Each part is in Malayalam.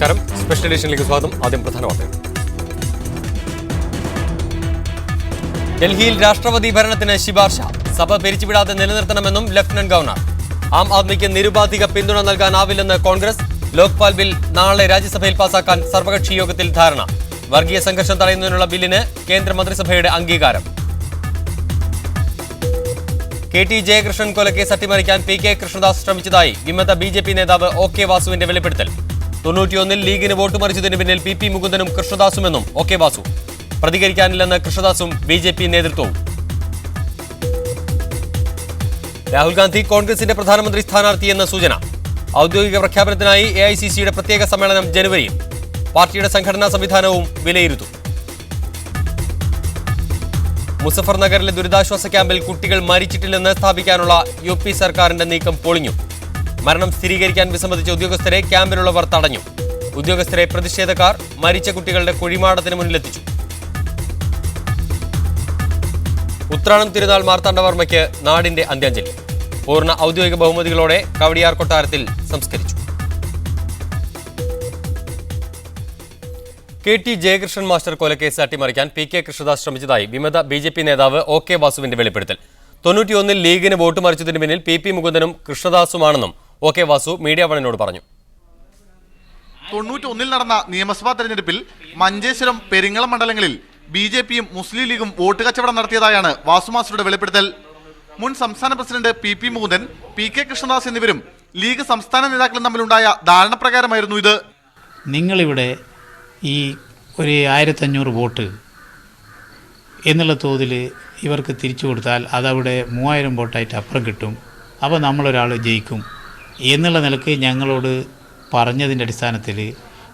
നമസ്കാരം. സ്പെഷ്യൽ എഡിഷനിലേക്ക് സ്വാഗതം. ആദ്യം പ്രധാന വാർത്തകൾ. ഡൽഹിയിൽ രാഷ്ട്രപതി ഭരണത്തിന് ശുപാർശ. സഭ പിരിച്ചുവിടാതെ നിലനിർത്തണമെന്നും ലഫ്റ്റനന്റ് ഗവർണർ. ആം ആദ്മിക്ക് നിരുപാധിക പിന്തുണ നൽകാനാവില്ലെന്ന് കോൺഗ്രസ്. ലോക്പാൽ ബിൽ നാളെ രാജ്യസഭയിൽ പാസാക്കാൻ സർവകക്ഷി യോഗത്തിൽ ധാരണ. വർഗീയ സംഘർഷം തടയുന്നതിനുള്ള ബില്ലിന് കേന്ദ്രമന്ത്രിസഭയുടെ അംഗീകാരം. KT ജയകൃഷ്ണൻ കൊലക്കേസ് അട്ടിമറിക്കാൻ PK കൃഷ്ണദാസ് ശ്രമിച്ചതായി വിമത BJP നേതാവ് OK വാസുവിന്റെ വെളിപ്പെടുത്തൽ. 91-ൽ ലീഗിന് വോട്ട് മറിച്ചതിന് പിന്നിൽ PP മുകുന്ദനും കൃഷ്ണദാസുമെന്നും OK വാസു. പ്രതികരിക്കാനില്ലെന്ന് കൃഷ്ണദാസും BJP നേതൃത്വവും. രാഹുൽ ഗാന്ധി കോൺഗ്രസിന്റെ പ്രധാനമന്ത്രി സ്ഥാനാർത്ഥിയെന്ന സൂചന. ഔദ്യോഗിക പ്രഖ്യാപനത്തിനായി AICCയുടെ പ്രത്യേക സമ്മേളനം ജനുവരിയിൽ. പാർട്ടിയുടെ സംഘടനാ സംവിധാനവും വിലയിരുത്തും. മുസഫർ നഗറിലെ ദുരിതാശ്വാസ ക്യാമ്പിൽ കുട്ടികൾ മരിച്ചിട്ടില്ലെന്ന് സ്ഥാപിക്കാനുള്ള UP സർക്കാരിന്റെ നീക്കം പൊളിഞ്ഞു. മരണം സ്ഥിരീകരിക്കാൻ വിസമ്മതിച്ച ഉദ്യോഗസ്ഥരെ ക്യാമ്പിലുള്ളവർ തടഞ്ഞു. ഉദ്യോഗസ്ഥരെ പ്രതിഷേധക്കാർ മരിച്ച കുട്ടികളുടെ കുഴിമാടത്തിന് മുന്നിലെത്തിച്ചു. ഉത്രാണം തിരുനാൾ മാർത്താണ്ഡവർമ്മയ്ക്ക് നാടിന്റെ അന്ത്യാഞ്ജലി. പൂർണ്ണ ഔദ്യോഗിക ബഹുമതികളോടെ കവടിയാർ കൊട്ടാരത്തിൽ സംസ്കരിച്ചു. KT ജയകൃഷ്ണൻ മാസ്റ്റർ കൊലക്കേസ് അട്ടിമറിക്കാൻ PK കൃഷ്ണദാസ് ശ്രമിച്ചതായി വിമത BJP നേതാവ് OK വാസുവിന്റെ വെളിപ്പെടുത്തൽ. 91-ൽ ലീഗിന് വോട്ട് മറിച്ചതിന് പിന്നിൽ PP മുകുന്ദനും കൃഷ്ണദാസുമാണെന്നും OK വാസു മീഡിയ വണിനോട് പറഞ്ഞു. 91-ൽ നടന്ന നിയമസഭാ തെരഞ്ഞെടുപ്പിൽ മഞ്ചേശ്വരം, പെരിങ്ങളം മണ്ഡലങ്ങളിൽ BJPയും മുസ്ലിം ലീഗും വോട്ട് കച്ചവടം നടത്തിയതായാണ് വാസു മാസ്റ്ററുടെ വെളിപ്പെടുത്തൽ. മുൻ സംസ്ഥാന president PP Mukundan, PK Krishnadas എന്നിവരും ലീഗ് സംസ്ഥാന നേതാക്കളും തമ്മിലുണ്ടായ ധാരണപ്രകാരമായിരുന്നു ഇത്. നിങ്ങളിവിടെ ഈ ഒരു 1500 വോട്ട് എന്നുള്ള തോതിൽ ഇവർക്ക് തിരിച്ചു കൊടുത്താൽ അതവിടെ 3000 വോട്ടായിട്ട് അപ്പുറം കിട്ടും, അപ്പോൾ നമ്മളൊരാൾ ജയിക്കും എന്നുള്ള നിലക്ക് ഞങ്ങളോട് പറഞ്ഞതിൻ്റെ അടിസ്ഥാനത്തിൽ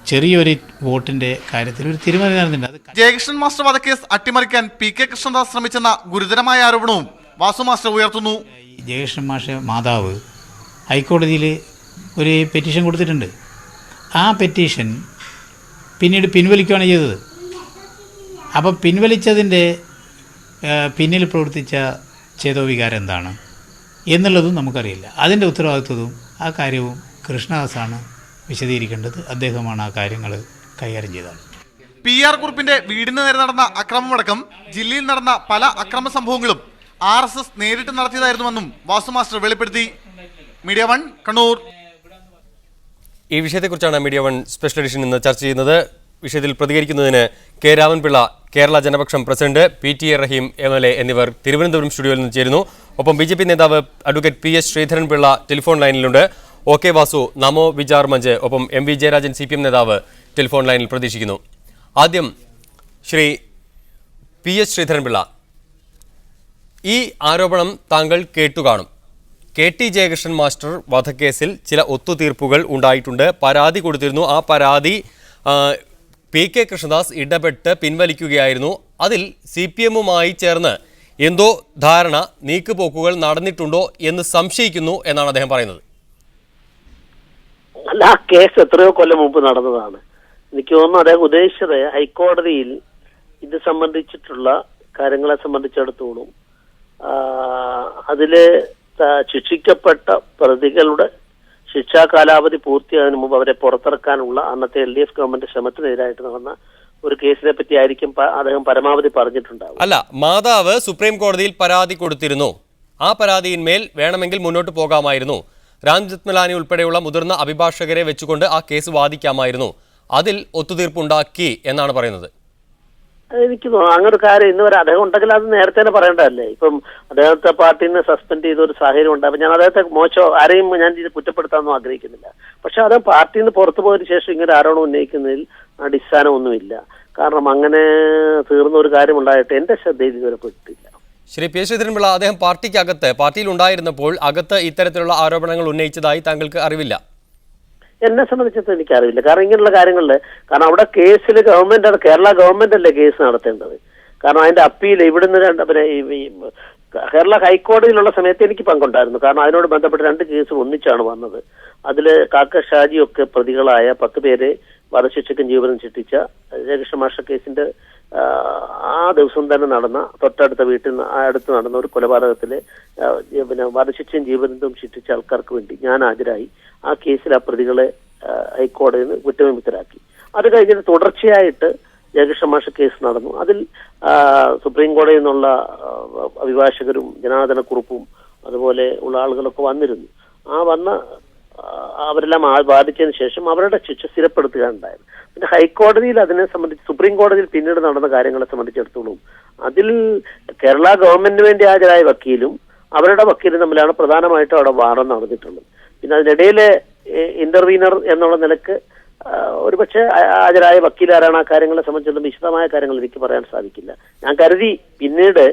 ചെറിയൊരു വോട്ടിൻ്റെ കാര്യത്തിൽ ഒരു തീരുമാനം നടന്നിട്ടുണ്ട്. ജയകൃഷ്ണൻ മാസ്റ്റർ വധക്കേസ് അട്ടിമറിക്കാൻ PK കൃഷ്ണദാസ് ശ്രമിച്ചെന്ന ഗുരുതരമായ ആരോപണവും വാസു മാസ്റ്റർ ഉയർത്തുന്നു. ജയകൃഷ്ണൻ മാസ്റ്റർ മാതാവ് ഹൈക്കോടതിയിൽ ഒരു പെറ്റീഷൻ കൊടുത്തിട്ടുണ്ട്. ആ പെറ്റീഷൻ പിന്നീട് പിൻവലിക്കുകയാണ് ചെയ്തത്. അപ്പം പിൻവലിച്ചതിൻ്റെ പിന്നിൽ പ്രവർത്തിച്ച ചേതോവികാരം എന്താണ് എന്നുള്ളതും നമുക്കറിയില്ല. അതിൻ്റെ ഉത്തരവാദിത്വവും ആ കാര്യവും കൃഷ്ണദാസാണ് വിശദീകരിക്കേണ്ടത്. അദ്ദേഹമാണ് ആ കാര്യങ്ങൾ കൈകാര്യം ചെയ്തത്. PR കുറുപ്പിന്റെ വീടിന് നേരെ നടന്ന അക്രമമടക്കം ജില്ലയിൽ നടന്ന പല അക്രമ സംഭവങ്ങളും RSS നേരിട്ട് നടത്തിയതായിരുന്നുവെന്നും വാസു മാസ്റ്റർ വെളിപ്പെടുത്തി. മീഡിയ 1 കണ്ണൂർ. ഈ വിഷയത്തെക്കുറിച്ചാണ് മീഡിയ 1 സ്പെഷ്യൽ എഡിഷൻ ഇന്ന് ചർച്ച ചെയ്യുന്നത്. വിഷയത്തിൽ പ്രതികരിക്കുന്നതിന് K Ramanpillai, Kerala Janapaksham president, PTA Rahim MLA എന്നിവർ തിരുവനന്തപുരം സ്റ്റുഡിയോയിൽ നിന്ന് ചേരുന്നു. ഒപ്പം BJP നേതാവ് അഡ്വക്കേറ്റ് PS ശ്രീധരൻപിള്ള ടെലിഫോൺ ലൈനിലുണ്ട്. OK വാസു, നമോ വിചാർ മഞ്ച്, ഒപ്പം MV ജയരാജൻ CPM നേതാവ് ടെലിഫോൺ ലൈനിൽ പ്രതീക്ഷിക്കുന്നു. ആദ്യം ശ്രീ PS ശ്രീധരൻപിള്ള, ഈ ആരോപണം താങ്കൾ കേട്ടുകാണും. KT ജയകൃഷ്ണൻ മാസ്റ്റർ വധക്കേസിൽ ചില ഒത്തുതീർപ്പുകൾ ഉണ്ടായിട്ടുണ്ട്. പരാതി കൊടുത്തിരുന്നു. ആ പരാതി PK കൃഷ്ണദാസ് ഇടപെട്ട് പിൻവലിക്കുകയായിരുന്നു. അതിൽ CPMുമായി ചേർന്ന് എന്തോ ധാരണ, നീക്കുപോക്കുകൾ നടന്നിട്ടുണ്ടോ എന്ന് സംശയിക്കുന്നു എന്നാണ് അദ്ദേഹം പറയുന്നത്. അല്ല, ആ കേസ് എത്രയോ കൊല്ലം മുമ്പ് നടന്നതാണ്. എനിക്ക് തോന്നുന്നു അദ്ദേഹം ഉദ്ദേശിച്ചത് ഹൈക്കോടതിയിൽ ഇത് സംബന്ധിച്ചിട്ടുള്ള കാര്യങ്ങളെ സംബന്ധിച്ചിടത്തോളം അതില് ശിക്ഷിക്കപ്പെട്ട പ്രതികളുടെ ശിക്ഷാ കാലാവധി പൂർത്തിയാകുന്നതിന് മുമ്പ് അവരെ പുറത്തിറക്കാനുള്ള അന്നത്തെ LDF ഗവൺമെന്റ് ശ്രമത്തിനെതിരായിട്ട് നടന്ന ഒരു കേസിനെ പറ്റി ആയിരിക്കും അദ്ദേഹം പരമാവധി പറഞ്ഞിട്ടുണ്ടാവും. അല്ല, മാതാവ് സുപ്രീം കോടതിയിൽ പരാതി കൊടുത്തിരുന്നു. ആ പരാതിയിന്മേൽ വേണമെങ്കിൽ മുന്നോട്ട് പോകാമായിരുന്നു. രാം ജത്മലാനി ഉൾപ്പെടെയുള്ള മുതിർന്ന അഭിഭാഷകരെ വെച്ചുകൊണ്ട് ആ കേസ് വാദിക്കാമായിരുന്നു. അതിൽ ഒത്തുതീർപ്പുണ്ടാക്കി എന്നാണ് പറയുന്നത്. എനിക്ക് തോന്നുന്നു അങ്ങനെ ഒരു കാര്യം ഇന്ന് വരെ അദ്ദേഹം ഉണ്ടെങ്കിൽ അത് നേരത്തെ തന്നെ പറയേണ്ടതല്ലേ. ഇപ്പം അദ്ദേഹത്തെ പാർട്ടിയിൽ നിന്ന് സസ്പെൻഡ് ചെയ്ത ഒരു സാഹചര്യം ഉണ്ട്. അപ്പൊ ഞാൻ അദ്ദേഹത്തെ ആരെയും ഞാൻ ഇത് കുറ്റപ്പെടുത്താനൊന്നും ആഗ്രഹിക്കുന്നില്ല. പക്ഷെ അദ്ദേഹം പാർട്ടിയിൽ നിന്ന് പുറത്തു പോയതിനു ശേഷം ഇങ്ങനെ ആരോപണം ഉന്നയിക്കുന്നതിൽ അടിസ്ഥാനമൊന്നുമില്ല. കാരണം അങ്ങനെ തീർന്ന ഒരു കാര്യം ഉണ്ടായിട്ട് എന്റെ ശ്രദ്ധയിൽ ഇതുവരെ പെട്ടില്ല. ശ്രീ PS ശ്രീധരൻപിള്ള, അദ്ദേഹം പാർട്ടിയിൽ ഉണ്ടായിരുന്നപ്പോൾ അകത്ത് ഇത്തരത്തിലുള്ള ആരോപണങ്ങൾ ഉന്നയിച്ചതായി താങ്കൾക്ക് അറിവില്ല? എന്നെ സംബന്ധിച്ചിടത്തോളം എനിക്കറിയില്ല. കാരണം ഇങ്ങനെയുള്ള കാര്യങ്ങളിൽ കാരണം അവിടെ കേസിൽ ഗവൺമെന്റ്, കേരള ഗവൺമെന്റ് അല്ലേ കേസ് നടത്തേണ്ടത്. കാരണം അതിന്റെ അപ്പീൽ ഇവിടുന്ന് കേരള ഹൈക്കോടതിയിലുള്ള സമയത്ത് എനിക്ക് പങ്കുണ്ടായിരുന്നു. കാരണം അതിനോട് ബന്ധപ്പെട്ട് 2 കേസും ഒന്നിച്ചാണ് വന്നത്. അതില് കാക്ക ഷാജിയൊക്കെ പ്രതികളായ 10 പേരെ വധശിക്ഷയ്ക്കും ജീവനും ശിക്ഷിച്ച ജയകൃഷ്ണ മാസ്റ്റർ കേസിന്റെ ആ ദിവസം തന്നെ നടന്ന തൊട്ടടുത്ത വീട്ടിൽ അടുത്ത് നടന്ന ഒരു കൊലപാതകത്തിലെ വധശിക്ഷയും ജീവനും ശിക്ഷിച്ച ആൾക്കാർക്ക് വേണ്ടി ഞാൻ ഹാജരായി. ആ കേസിൽ ആ പ്രതികളെ ഹൈക്കോടതിയിൽ നിന്ന് കുറ്റവിമുക്തരാക്കി. അത് കഴിഞ്ഞിട്ട് തുടർച്ചയായിട്ട് ജയകൃഷ്ണ മാഷ് കേസ് നടന്നു. അതിൽ സുപ്രീം കോടതിയിൽ നിന്നുള്ള അഭിഭാഷകരും ജനാർദ്ദനക്കുറുപ്പും അതുപോലെ ഉള്ള ആളുകളൊക്കെ വന്നിരുന്നു. അവരെല്ലാം ബാധിച്ചതിന് ശേഷം അവരുടെ ശിക്ഷ സ്ഥിരപ്പെടുത്തുകയുണ്ടായത്. പിന്നെ ഹൈക്കോടതിയിൽ അതിനെ സംബന്ധിച്ച് സുപ്രീം കോടതിയിൽ പിന്നീട് നടന്ന കാര്യങ്ങളെ സംബന്ധിച്ചിടത്തോളം അതിൽ കേരള ഗവൺമെന്റിന് വേണ്ടി ഹാജരായ വക്കീലും അവരുടെ വക്കീലും തമ്മിലാണ് പ്രധാനമായിട്ടും അവിടെ വാദം നടന്നിട്ടുള്ളത്. പിന്നെ അതിനിടയിലെ ഇന്റർവീനർ എന്നുള്ള നിലക്ക് ഒരുപക്ഷെ ഹാജരായ വക്കീലാരാണ് ആ കാര്യങ്ങളെ സംബന്ധിച്ചുള്ള വിശദമായ കാര്യങ്ങൾ എനിക്ക് പറയാൻ സാധിക്കില്ല. ഞാൻ കരുതി പിന്നീട്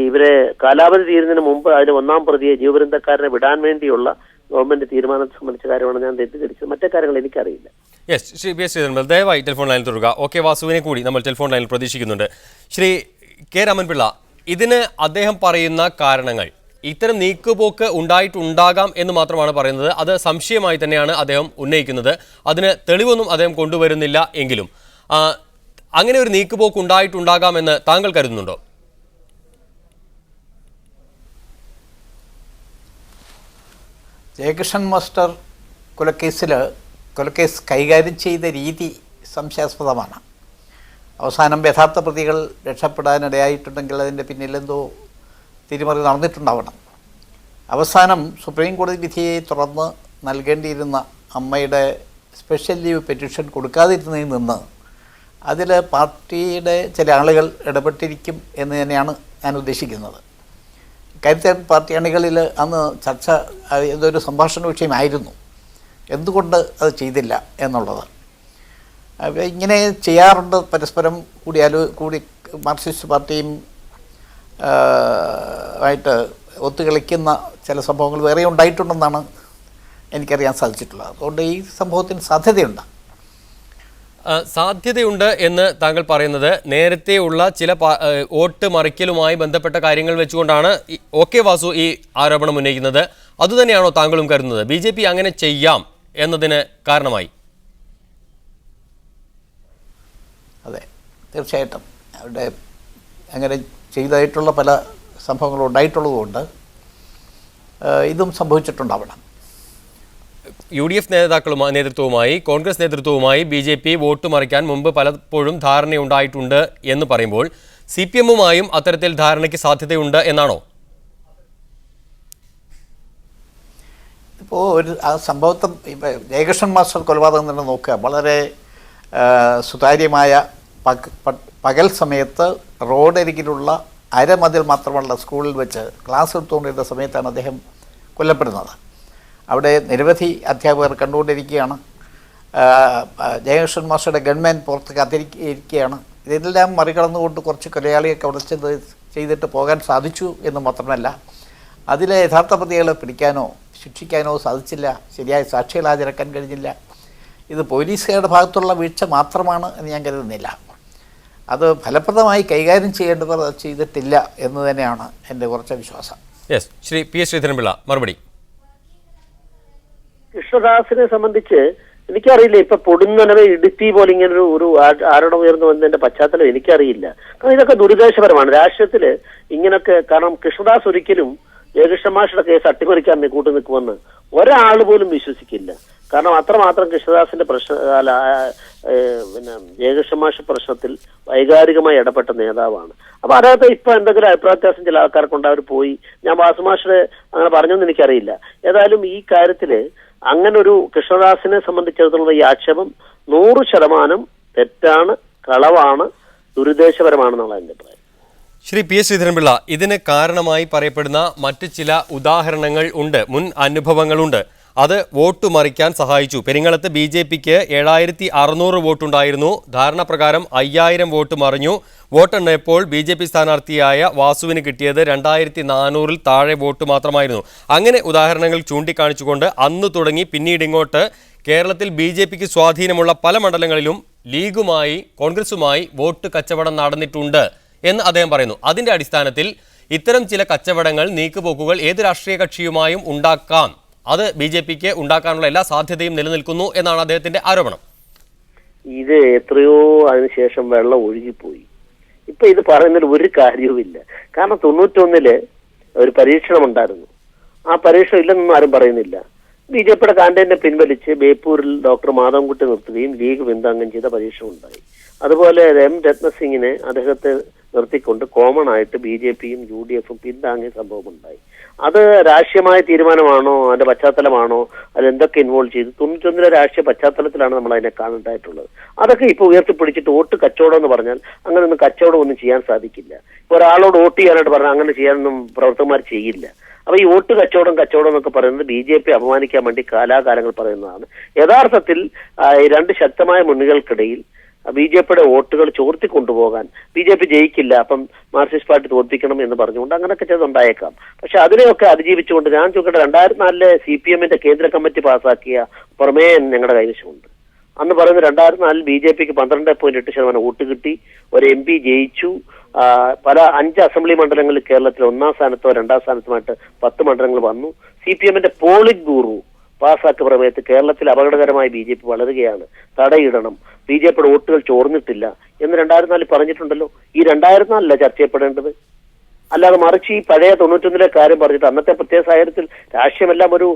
ഇവരെ കാലാവധി തീരുന്നതിന് മുമ്പ് അതിന് 1-ാം പ്രതിയെ ജീവബന്ധക്കാരനെ വിടാൻ വേണ്ടിയുള്ള ഗവൺമെന്റ് തീരുമാനത്തെ സംബന്ധിച്ച കാര്യമാണ് ഞാൻ തെറ്റിദ്ധരിച്ചത്. മറ്റേ കാര്യങ്ങൾ എനിക്കറിയില്ല. Yes, Shri P S Sreedharan Pillai ദയവായി ടെലിഫോൺ ലൈനിൽ തുടരുക. ഓക്കെ വാസുവിനെ കൂടി നമ്മൾ ടെലിഫോൺ ലൈനിൽ പ്രതീക്ഷിക്കുന്നുണ്ട്. ശ്രീ കെ രാമൻപിള്ള, ഇതിന് അദ്ദേഹം പറയുന്ന കാരണങ്ങൾ ഇത്തരം നീക്കുപോക്ക് ഉണ്ടായിട്ടുണ്ടാകാം എന്ന് മാത്രമാണ് പറയുന്നത്. അത് സംശയമായി തന്നെയാണ് അദ്ദേഹം ഉന്നയിക്കുന്നത്. അതിന് തെളിവൊന്നും അദ്ദേഹം കൊണ്ടുവരുന്നില്ല. എങ്കിലും അങ്ങനെ ഒരു നീക്കുപോക്ക് ഉണ്ടായിട്ടുണ്ടാകാമെന്ന് താങ്കൾ കരുതുന്നുണ്ടോ? ജയകൃഷ്ണൻ മാസ്റ്റർ കൊലക്കേസ് കൈകാര്യം ചെയ്ത രീതി സംശയാസ്പദമാണ്. അവസാനം യഥാർത്ഥ പ്രതികൾ രക്ഷപ്പെടാനിടയായിട്ടുണ്ടെങ്കിൽ അതിൻ്റെ പിന്നിലെന്തോ തിരിമറി നടന്നിട്ടുണ്ടാവണം. അവസാനം സുപ്രീം കോടതി വിധിയെ തുടർന്ന് നൽകേണ്ടിയിരുന്ന അമ്മയുടെ സ്പെഷ്യൽ ലീവ് പെറ്റീഷൻ കൊടുക്കാതിരുന്നതിൽ നിന്ന് അതിൽ പാർട്ടിയുടെ ചില ആളുകൾ ഇടപെട്ടിരിക്കും എന്ന് തന്നെയാണ് ഞാൻ ഉദ്ദേശിക്കുന്നത്. കാര്യത്തിൽ പാർട്ടി അണികളിൽ അന്ന് ചർച്ച ഇതൊരു സംഭാഷണ വിഷയമായിരുന്നു, എന്തുകൊണ്ട് അത് ചെയ്തില്ല എന്നുള്ളത്. ഇങ്ങനെ ചെയ്യാറുണ്ട് പരസ്പരം കൂടി മാർക്സിസ്റ്റ് പാർട്ടിയും ആയിട്ട് ഒത്തുകളിക്കുന്ന ചില സംഭവങ്ങൾ വേറെ ഉണ്ടായിട്ടുണ്ടെന്നാണ് എനിക്കറിയാൻ സാധിച്ചിട്ടുള്ളത്. അതുകൊണ്ട് ഈ സംഭവത്തിന് സാധ്യതയുണ്ട് എന്ന് താങ്കൾ പറയുന്നത് നേരത്തെയുള്ള ചില വോട്ട് മറിക്കലുമായി ബന്ധപ്പെട്ട കാര്യങ്ങൾ വെച്ചുകൊണ്ടാണ് OK വാസു ഈ ആരോപണം ഉന്നയിക്കുന്നത്. അതുതന്നെയാണോ താങ്കളും കരുതുന്നത്? BJP അങ്ങനെ ചെയ്യാം എന്നതിന് കാരണമായി? അതെ, തീർച്ചയായിട്ടും അവിടെ അങ്ങനെ ചെയ്തതായിട്ടുള്ള പല സംഭവങ്ങളും ഉണ്ടായിട്ടുള്ളതുകൊണ്ട് ഇതും സംഭവിച്ചിട്ടുണ്ടാവണം. UDF നേതൃത്വവുമായി കോൺഗ്രസ് നേതൃത്വവുമായി BJP വോട്ട് മറിക്കാൻ മുമ്പ് പലപ്പോഴും ധാരണയുണ്ടായിട്ടുണ്ട് എന്ന് പറയുമ്പോൾ CPM-ഉമായും അത്തരത്തിൽ ധാരണയ്ക്ക് സാധ്യതയുണ്ട് എന്നാണോ? ഇപ്പോൾ ആ സംഭവത്തെ ജയകൃഷ്ണൻ മാസ്റ്റർ കൊലപാതകം തന്നെ നോക്കുക. വളരെ സുതാര്യമായ പകൽ സമയത്ത് റോഡരികിലുള്ള അരമതിൽ മാത്രമുള്ള സ്കൂളിൽ വെച്ച് ക്ലാസ് എടുത്തുകൊണ്ടിരുന്ന സമയത്താണ് അദ്ദേഹം കൊല്ലപ്പെടുന്നത്. അവിടെ നിരവധി അധ്യാപകർ കണ്ടുകൊണ്ടിരിക്കുകയാണ്. ജയകൃഷ്ണൻ മാസ്റ്ററുടെ ഗവൺമെൻറ് പുറത്ത് കാത്തിരിക്കുകയാണ്. ഇതെല്ലാം മറികടന്നുകൊണ്ട് കുറച്ച് കൊലയാളിയൊക്കെ അവിടെ ചെയ്തിട്ട് പോകാൻ സാധിച്ചു എന്ന് മാത്രമല്ല, അതിലെ യഥാർത്ഥ പ്രതികളെ പിടിക്കാനോ ശിക്ഷിക്കാനോ സാധിച്ചില്ല. ശരിയായ സാക്ഷികൾ ഹാജരാക്കാൻ കഴിഞ്ഞില്ല. ഇത് പോലീസുകാരുടെ ഭാഗത്തുള്ള വീഴ്ച മാത്രമാണ് എന്ന് ഞാൻ കരുതുന്നില്ല. അത് ഫലപ്രദമായി കൈകാര്യം ചെയ്യേണ്ടവർ ചെയ്തിട്ടില്ല എന്ന് തന്നെയാണ് എൻ്റെ കുറച്ച് വിശ്വാസം. Yes, Shri P S Sreedharan Pillai മറുപടി. കൃഷ്ണദാസിനെ സംബന്ധിച്ച് എനിക്കറിയില്ല. ഇപ്പൊ പൊടുന്നനവെ ഇടുത്തി പോലെ ഇങ്ങനെ ഒരു ആരോപണം ഉയർന്നു വന്നതിന്റെ പശ്ചാത്തലം എനിക്കറിയില്ല. കാരണം ഇതൊക്കെ ദുരുദ്ദേശപരമാണ് രാഷ്ട്രീയത്തില് ഇങ്ങനൊക്കെ. കാരണം കൃഷ്ണദാസ് ഒരിക്കലും ജയകൃഷ്ണ മാഷയുടെ കേസ് അട്ടിമറിക്കാൻ കൂട്ടു നിൽക്കുമെന്ന് ഒരാൾ പോലും വിശ്വസിക്കില്ല. കാരണം അത്രമാത്രം കൃഷ്ണദാസിന്റെ പിന്നെ ജയകൃഷ്ണ മാഷ പ്രശ്നത്തിൽ വൈകാരികമായി ഇടപെട്ട നേതാവാണ്. അപ്പൊ അതിനകത്ത് ഇപ്പൊ എന്തെങ്കിലും അഭിപ്രായവ്യത്യാസം ചില ആൾക്കാർക്കുണ്ട്, അവർ പോയി. ഞാൻ വാസുമാഷിനെ അങ്ങനെ പറഞ്ഞൊന്നും എനിക്കറിയില്ല. ഏതായാലും ഈ കാര്യത്തില് അങ്ങനെ ഒരു കൃഷ്ണദാസിനെ സംബന്ധിച്ചിടത്തോളം ഈ ആക്ഷേപം 100% തെറ്റാണ്, കളവാണ്, ദുരുദ്ദേശപരമാണെന്നുള്ള എൻ്റെ അഭിപ്രായം. ശ്രീ പി എസ് ശ്രീധരൻപിള്ള, ഇതിന് കാരണമായി പറയപ്പെടുന്ന മറ്റ് ചില ഉദാഹരണങ്ങൾ ഉണ്ട്, മുൻ അനുഭവങ്ങളുണ്ട്. അത് വോട്ട് മറിക്കാൻ സഹായിച്ചു. പെരിങ്ങളത്ത് BJPക്ക് 7600 വോട്ടുണ്ടായിരുന്നു. ധാരണപ്രകാരം 5000 വോട്ട് മറിഞ്ഞു. വോട്ടെണ്ണയപ്പോൾ BJP സ്ഥാനാർത്ഥിയായ വാസുവിന് കിട്ടിയത് 2400-ൽ താഴെ വോട്ട് മാത്രമായിരുന്നു. അങ്ങനെ ഉദാഹരണങ്ങൾ ചൂണ്ടിക്കാണിച്ചുകൊണ്ട് അന്ന് തുടങ്ങി പിന്നീട് ഇങ്ങോട്ട് കേരളത്തിൽ BJPക്ക് സ്വാധീനമുള്ള പല മണ്ഡലങ്ങളിലും ലീഗുമായി കോൺഗ്രസുമായി വോട്ട് കച്ചവടം നടന്നിട്ടുണ്ട് എന്ന് അദ്ദേഹം പറയുന്നു. അതിൻ്റെ അടിസ്ഥാനത്തിൽ ഇത്തരം ചില കച്ചവടങ്ങൾ, നീക്കുപോക്കുകൾ ഏത് രാഷ്ട്രീയ കക്ഷിയുമായും ഉണ്ടാക്കാം. അത് BJPക്ക് ഉണ്ടാക്കാനുള്ള എല്ലാ സാധ്യതയും നിലനിൽക്കുന്നു എന്നാണ് അദ്ദേഹത്തിന്റെ ആരോപണം. ഇത് എത്രയോ അതിനുശേഷം വെള്ളം ഒഴുകിപ്പോയി. ഇപ്പൊ ഇത് പറയുന്നതിൽ ഒരു കാര്യവുമില്ല. കാരണം 91-ല് ഒരു പരീക്ഷണം ഉണ്ടായിരുന്നു. ആ പരീക്ഷണം ഇല്ലെന്നൊന്നും ആരും പറയുന്നില്ല. BJP കാൻഡിഡേറ്റിനെ പിൻവലിച്ച് ബേപ്പൂരിൽ ഡോക്ടർ മാധവൻകുട്ടി നിർത്തുകയും ലീഗ് പിന്താങ്ങുകയും ചെയ്ത പരീക്ഷണം ഉണ്ടായി. അതുപോലെ M. രത്നസിംഗിനെ അദ്ദേഹത്തെ നിർത്തിക്കൊണ്ട് കോമൺ ആയിട്ട് BJPയും UDFും പിന്താങ്ങിയ സംഭവം ഉണ്ടായി. അത് രാഷ്ട്രീയമായ തീരുമാനമാണോ, അതിന്റെ പശ്ചാത്തലമാണോ, അതിൽ എന്തൊക്കെ ഇൻവോൾവ് ചെയ്തു? 91 രാഷ്ട്രീയ പശ്ചാത്തലത്തിലാണ് നമ്മൾ അതിനെ കാണേണ്ടതായിട്ടുള്ളത്. അതൊക്കെ ഇപ്പോൾ ഉയർത്തിപ്പിടിച്ചിട്ട് വോട്ട് കച്ചവടം എന്ന് പറഞ്ഞാൽ അങ്ങനെയൊന്നും കച്ചവടം ഒന്നും ചെയ്യാൻ സാധിക്കില്ല. ഒരാളോട് വോട്ട് ചെയ്യാനായിട്ട് പറഞ്ഞാൽ അങ്ങനെ ചെയ്യാനൊന്നും പ്രവർത്തകന്മാർ ചെയ്യില്ല. അപ്പൊ ഈ വോട്ട് കച്ചവടം എന്നൊക്കെ പറയുന്നത് BJP അപമാനിക്കാൻ വേണ്ടി കാലാകാലങ്ങൾ പറയുന്നതാണ്. യഥാർത്ഥത്തിൽ ഈ രണ്ട് ശക്തമായ മുന്നണികൾക്കിടയിൽ BJPയുടെ വോട്ടുകൾ ചോർത്തി കൊണ്ടുപോകാൻ BJP ജയിക്കില്ല, അപ്പം മാർക്സിസ്റ്റ് പാർട്ടി തോൽപ്പിക്കണം എന്ന് പറഞ്ഞുകൊണ്ട് അങ്ങനെയൊക്കെ ചെയ്തുണ്ടായേക്കാം. പക്ഷെ അതിനെയൊക്കെ അതിജീവിച്ചുകൊണ്ട് ഞാൻ ചോദിക്കട്ടെ, 2004 CPMന്റെ കേന്ദ്ര കമ്മിറ്റി പാസ്സാക്കിയ പ്രമേയം ഞങ്ങളുടെ കൈവശമുണ്ട്. അന്ന് പറയുന്നത് 2004 BJPക്ക് 12.8% വോട്ട് കിട്ടി, ഒരു MP ജയിച്ചു. പല 5 അസംബ്ലി മണ്ഡലങ്ങളിൽ കേരളത്തിൽ 1ാം സ്ഥാനത്തോ 2ാം സ്ഥാനത്തുമായിട്ട് 10 മണ്ഡലങ്ങൾ വന്നു. CPMന്റെ പോളിറ്റ് ബ്യൂറോ പാസ്സാക്കിയ പ്രമേയത്ത് കേരളത്തിൽ അപകടകരമായി BJP വളരുകയാണ്, തടയിടണം, BJPയുടെ വോട്ടുകൾ ചോർന്നിട്ടില്ല എന്ന് 2004 പറഞ്ഞിട്ടുണ്ടല്ലോ. ഈ 2004 ചർച്ച ചെയ്യപ്പെടേണ്ടത്, അല്ലാതെ മറിച്ച് ഈ പഴയ 91 കാര്യം പറഞ്ഞിട്ട് അന്നത്തെ പ്രത്യേക സാഹചര്യത്തിൽ രാഷ്ട്രീയമെല്ലാം ഒരു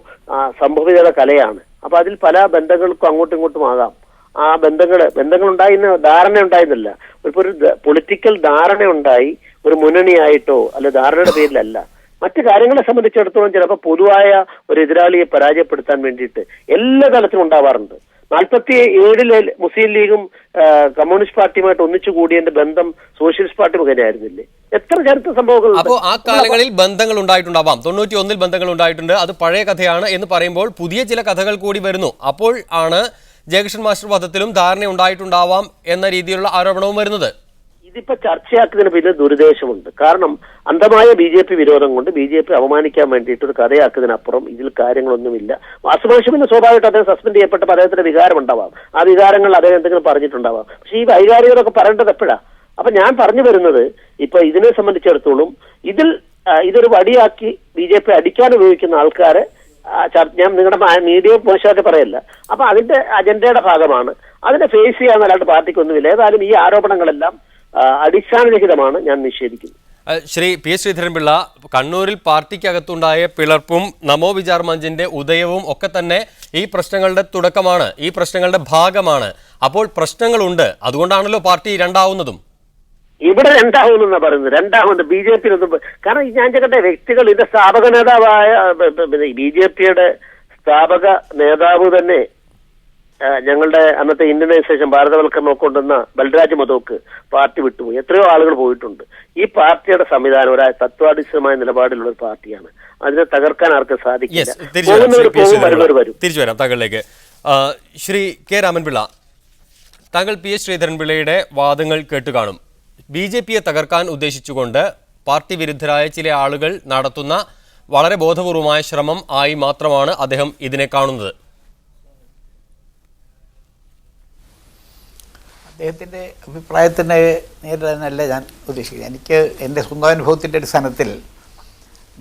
സംഭവിത കലയാണ്. അപ്പൊ അതിൽ പല ബന്ധങ്ങൾക്കും അങ്ങോട്ടും ഇങ്ങോട്ടും ആകാം. ആ ബന്ധങ്ങൾ ഉണ്ടായിരുന്ന ധാരണ ഉണ്ടായിരുന്നില്ല. ഇപ്പൊ ഒരു പൊളിറ്റിക്കൽ ധാരണ ഉണ്ടായി, ഒരു മുന്നണിയായിട്ടോ അല്ലെ ധാരണയുടെ പേരിലല്ല. മറ്റു കാര്യങ്ങളെ സംബന്ധിച്ചിടത്തോളം ചിലപ്പോൾ പൊതുവായ ഒരു എതിരാളിയെ പരാജയപ്പെടുത്താൻ വേണ്ടിയിട്ട് എല്ലാ തലത്തിലും ഉണ്ടാവാറുണ്ട്. 47 മുസ്ലിം ലീഗും കമ്മ്യൂണിസ്റ്റ് പാർട്ടിയുമായിട്ട് ഒന്നിച്ചു കൂടിയതിന്റെ ബന്ധം സോഷ്യലിസ്റ്റ് പാർട്ടി മുഖേനയായിരുന്നില്ലേ? എത്ര ചരിത്ര സംഭവങ്ങൾ. അപ്പോൾ ആ കാലങ്ങളിൽ ബന്ധങ്ങൾ ഉണ്ടായിട്ടുണ്ടാവാം. 91 ബന്ധങ്ങൾ ഉണ്ടായിട്ടുണ്ട്. അത് പഴയ കഥയാണ് എന്ന് പറയുമ്പോൾ പുതിയ ചില കഥകൾ കൂടി വരുന്നു. അപ്പോൾ ആണ് ജയകൃഷ്ണൻ മാസ്റ്റർ വധത്തിലും ധാരണ ഉണ്ടായിട്ടുണ്ടാവാം എന്ന രീതിയിലുള്ള ആരോപണവും വരുന്നത്. ഇതിപ്പോ ചർച്ചയാക്കുന്നതിന് പിന്നെ ദുരുദ്ദേശമുണ്ട്. കാരണം അന്ധമായ BJP വിരോധം കൊണ്ട് BJP അപമാനിക്കാൻ വേണ്ടിയിട്ട് ഒരു കഥയാക്കുന്നതിനപ്പുറം ഇതിൽ കാര്യങ്ങളൊന്നുമില്ല. വാസുമാഷ് പിന്നെ സ്വാഭാവികമായിട്ട് അദ്ദേഹം സസ്പെൻഡ് ചെയ്യപ്പെട്ടപ്പോൾ അദ്ദേഹത്തിന്റെ വികാരം ഉണ്ടാവാം, ആ വികാരങ്ങൾ അദ്ദേഹം എന്തെങ്കിലും പറഞ്ഞിട്ടുണ്ടാവാം. പക്ഷെ ഈ വൈകാരികതൊക്കെ പറയേണ്ടത് എപ്പോഴാ? അപ്പൊ ഞാൻ പറഞ്ഞു വരുന്നത്, ഇപ്പൊ ഇതിനെ സംബന്ധിച്ചിടത്തോളം ഇതൊരു വടിയാക്കി BJP അടിക്കാൻ ഉപയോഗിക്കുന്ന ആൾക്കാരെ ഞാൻ നിങ്ങളുടെ മീഡിയ മോശമായിട്ട് പറയല്ല. അപ്പൊ അതിന്റെ അജണ്ടയുടെ ഭാഗമാണ്, അതിനെ ഫേസ് ചെയ്യാന്നല്ലാണ്ട് പാർട്ടിക്കൊന്നുമില്ല. ഏതായാലും ഈ ആരോപണങ്ങളെല്ലാം അടിസ്ഥാനരഹിതമാണ്, ഞാൻ നിഷേധിക്കുന്നു. ശ്രീ PS ശ്രീധരൻപിള്ള, കണ്ണൂരിൽ പാർട്ടിക്കകത്തുണ്ടായ പിളർപ്പും നമോ വിചാർ മഞ്ചിന്റെ ഉദയവും ഒക്കെ തന്നെ ഈ പ്രശ്നങ്ങളുടെ തുടക്കമാണ്, ഈ പ്രശ്നങ്ങളുടെ ഭാഗമാണ്. അപ്പോൾ പ്രശ്നങ്ങളുണ്ട്, അതുകൊണ്ടാണല്ലോ പാർട്ടി രണ്ടാവുന്നതും. ഇവിടെ രണ്ടാവുമെന്നാ പറയുന്നത്. രണ്ടാവുന്നത് BJP കാരണം ഞാൻ ചെറിയ വ്യക്തികൾ, ഇതിന്റെ സ്ഥാപക നേതാവായ BJPയുടെ സ്ഥാപക നേതാവ് തന്നെ ഞങ്ങളുടെ അന്നത്തെ ഇന്ത്യനൈസേഷൻ ഭാരതവൽക്കരണം ഒക്കെ കൊണ്ടുവന്ന ബൽരാജ് മധോക്ക് പാർട്ടി വിട്ടുപോയി. എത്രയോ ആളുകൾ പോയിട്ടുണ്ട്. ഈ പാർട്ടിയുടെ സംവിധാനം ഒരു തത്വാടിസ്ഥമായ നിലപാടിലുള്ള ഒരു പാർട്ടിയാണ്. അതിനെ തകർക്കാൻ ആർക്കും സാധിക്കില്ല. തിരിച്ചു വരാം താങ്കളിലേക്ക്. ശ്രീ K. രാമൻപിള്ള, താങ്കൾ PS ശ്രീധരൻപിള്ളയുടെ വാദങ്ങൾ കേട്ടു കാണും. BJPയെ തകർക്കാൻ ഉദ്ദേശിച്ചുകൊണ്ട് പാർട്ടി വിരുദ്ധരായ ചില ആളുകൾ നടത്തുന്ന വളരെ ബോധപൂർവമായ ശ്രമം ആയി മാത്രമാണ് അദ്ദേഹം ഇതിനെ കാണുന്നത്. അദ്ദേഹത്തിൻ്റെ അഭിപ്രായത്തിനെ നേരിടാനല്ല ഞാൻ ഉദ്ദേശിക്കുന്നത്. എനിക്ക് എൻ്റെ സ്വന്തം അനുഭവത്തിൻ്റെ അടിസ്ഥാനത്തിൽ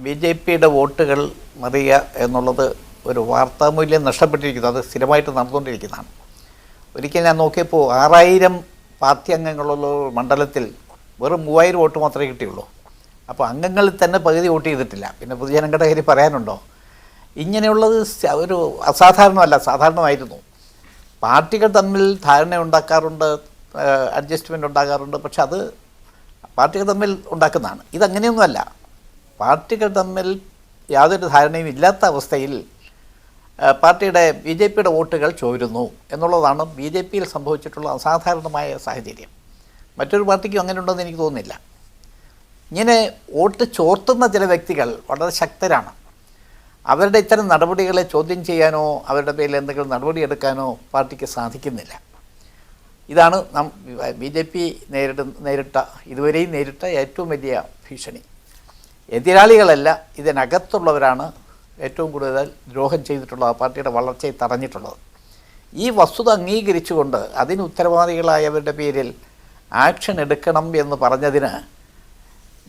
BJPയുടെ വോട്ടുകൾ മറിയുക എന്നുള്ളത് ഒരു വാർത്താമൂല്യം നഷ്ടപ്പെട്ടിരിക്കുന്നു. അത് സ്ഥിരമായിട്ട് നടന്നുകൊണ്ടിരിക്കുന്നതാണ്. ഒരിക്കൽ ഞാൻ നോക്കിയപ്പോൾ 6000 പാർട്ടി അംഗങ്ങളുള്ള മണ്ഡലത്തിൽ വെറും 3000 വോട്ട് മാത്രമേ കിട്ടിയുള്ളൂ. അപ്പോൾ അംഗങ്ങളിൽ തന്നെ പകുതി വോട്ട് ചെയ്തിട്ടില്ല. പിന്നെ പൊതുജനങ്ങളുടെ കാര്യം പറയാനുണ്ടോ? ഇങ്ങനെയുള്ളത് ഒരു അസാധാരണമല്ല, സാധാരണമായിരുന്നു. പാർട്ടികൾ തമ്മിൽ ധാരണ ഉണ്ടാക്കാറുണ്ട്, അഡ്ജസ്റ്റ്മെൻ്റ് ഉണ്ടാകാറുണ്ട്. പക്ഷെ അത് പാർട്ടികൾ തമ്മിൽ ഉണ്ടാക്കുന്നതാണ്. ഇതങ്ങനെയൊന്നുമല്ല. പാർട്ടികൾ തമ്മിൽ യാതൊരു ധാരണയും ഇല്ലാത്ത അവസ്ഥയിൽ BJPയുടെ വോട്ടുകൾ ചോരുന്നു എന്നുള്ളതാണ് BJPയിൽ സംഭവിച്ചിട്ടുള്ള അസാധാരണമായ സാഹചര്യം. മറ്റൊരു പാർട്ടിക്കും അങ്ങനെ ഉണ്ടെന്ന് എനിക്ക് തോന്നുന്നില്ല. ഇങ്ങനെ വോട്ട് ചോർത്തുന്ന ചില വ്യക്തികൾ വളരെ ശക്തരാണ്. അവരുടെ ഇത്തരം നടപടികളെ ചോദ്യം ചെയ്യാനോ അവരുടെ പേരിൽ എന്തെങ്കിലും നടപടിയെടുക്കാനോ പാർട്ടിക്ക് സാധിക്കുന്നില്ല. ഇതാണ് BJP ഇതുവരെയും നേരിട്ട ഏറ്റവും വലിയ ഭീഷണി. എതിരാളികളല്ല, ഇതിനകത്തുള്ളവരാണ് ഏറ്റവും കൂടുതൽ ദ്രോഹം ചെയ്തിട്ടുള്ള പാർട്ടിയുടെ വളർച്ചയെ തടഞ്ഞിട്ടുള്ളത്. ഈ വസ്തുത അംഗീകരിച്ചുകൊണ്ട് അതിന് ഉത്തരവാദികളായവരുടെ പേരിൽ ആക്ഷൻ എടുക്കണം എന്ന് പറഞ്ഞതിന്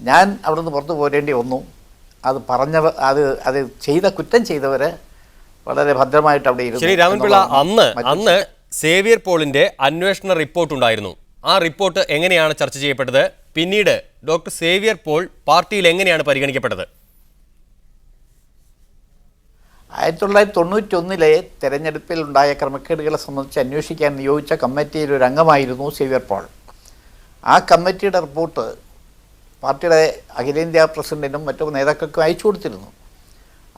ഞാൻ അവിടുന്ന് പുറത്തു പോരേണ്ടി വന്നു. അത് കുറ്റം ചെയ്തവരെ വളരെ ഭദ്രമായിട്ട് അവിടെ ഇരുന്നു. ശ്രീ രാമൻപിള്ള, അന്ന് സേവിയർ പോളിന്റെ അന്വേഷണ റിപ്പോർട്ട് ഉണ്ടായിരുന്നു. ആ റിപ്പോർട്ട് എങ്ങനെയാണ് ചർച്ച ചെയ്യപ്പെട്ടത്? പിന്നീട് ഡോക്ടർ സേവിയർ പോൾ പാർട്ടിയിൽ എങ്ങനെയാണ് പരിഗണിക്കപ്പെട്ടത്? 1991 തെരഞ്ഞെടുപ്പിൽ ഉണ്ടായ ക്രമക്കേടുകളെ സംബന്ധിച്ച് അന്വേഷിക്കാൻ നിയോഗിച്ച കമ്മിറ്റിയിൽ ഒരു അംഗമായിരുന്നു സേവ്യർ പോൾ. ആ കമ്മിറ്റിയുടെ റിപ്പോർട്ട് പാർട്ടിയുടെ അഖിലേന്ത്യാ പ്രസിഡന്റിനും മറ്റു നേതാക്കൾക്കും അയച്ചു കൊടുത്തിരുന്നു.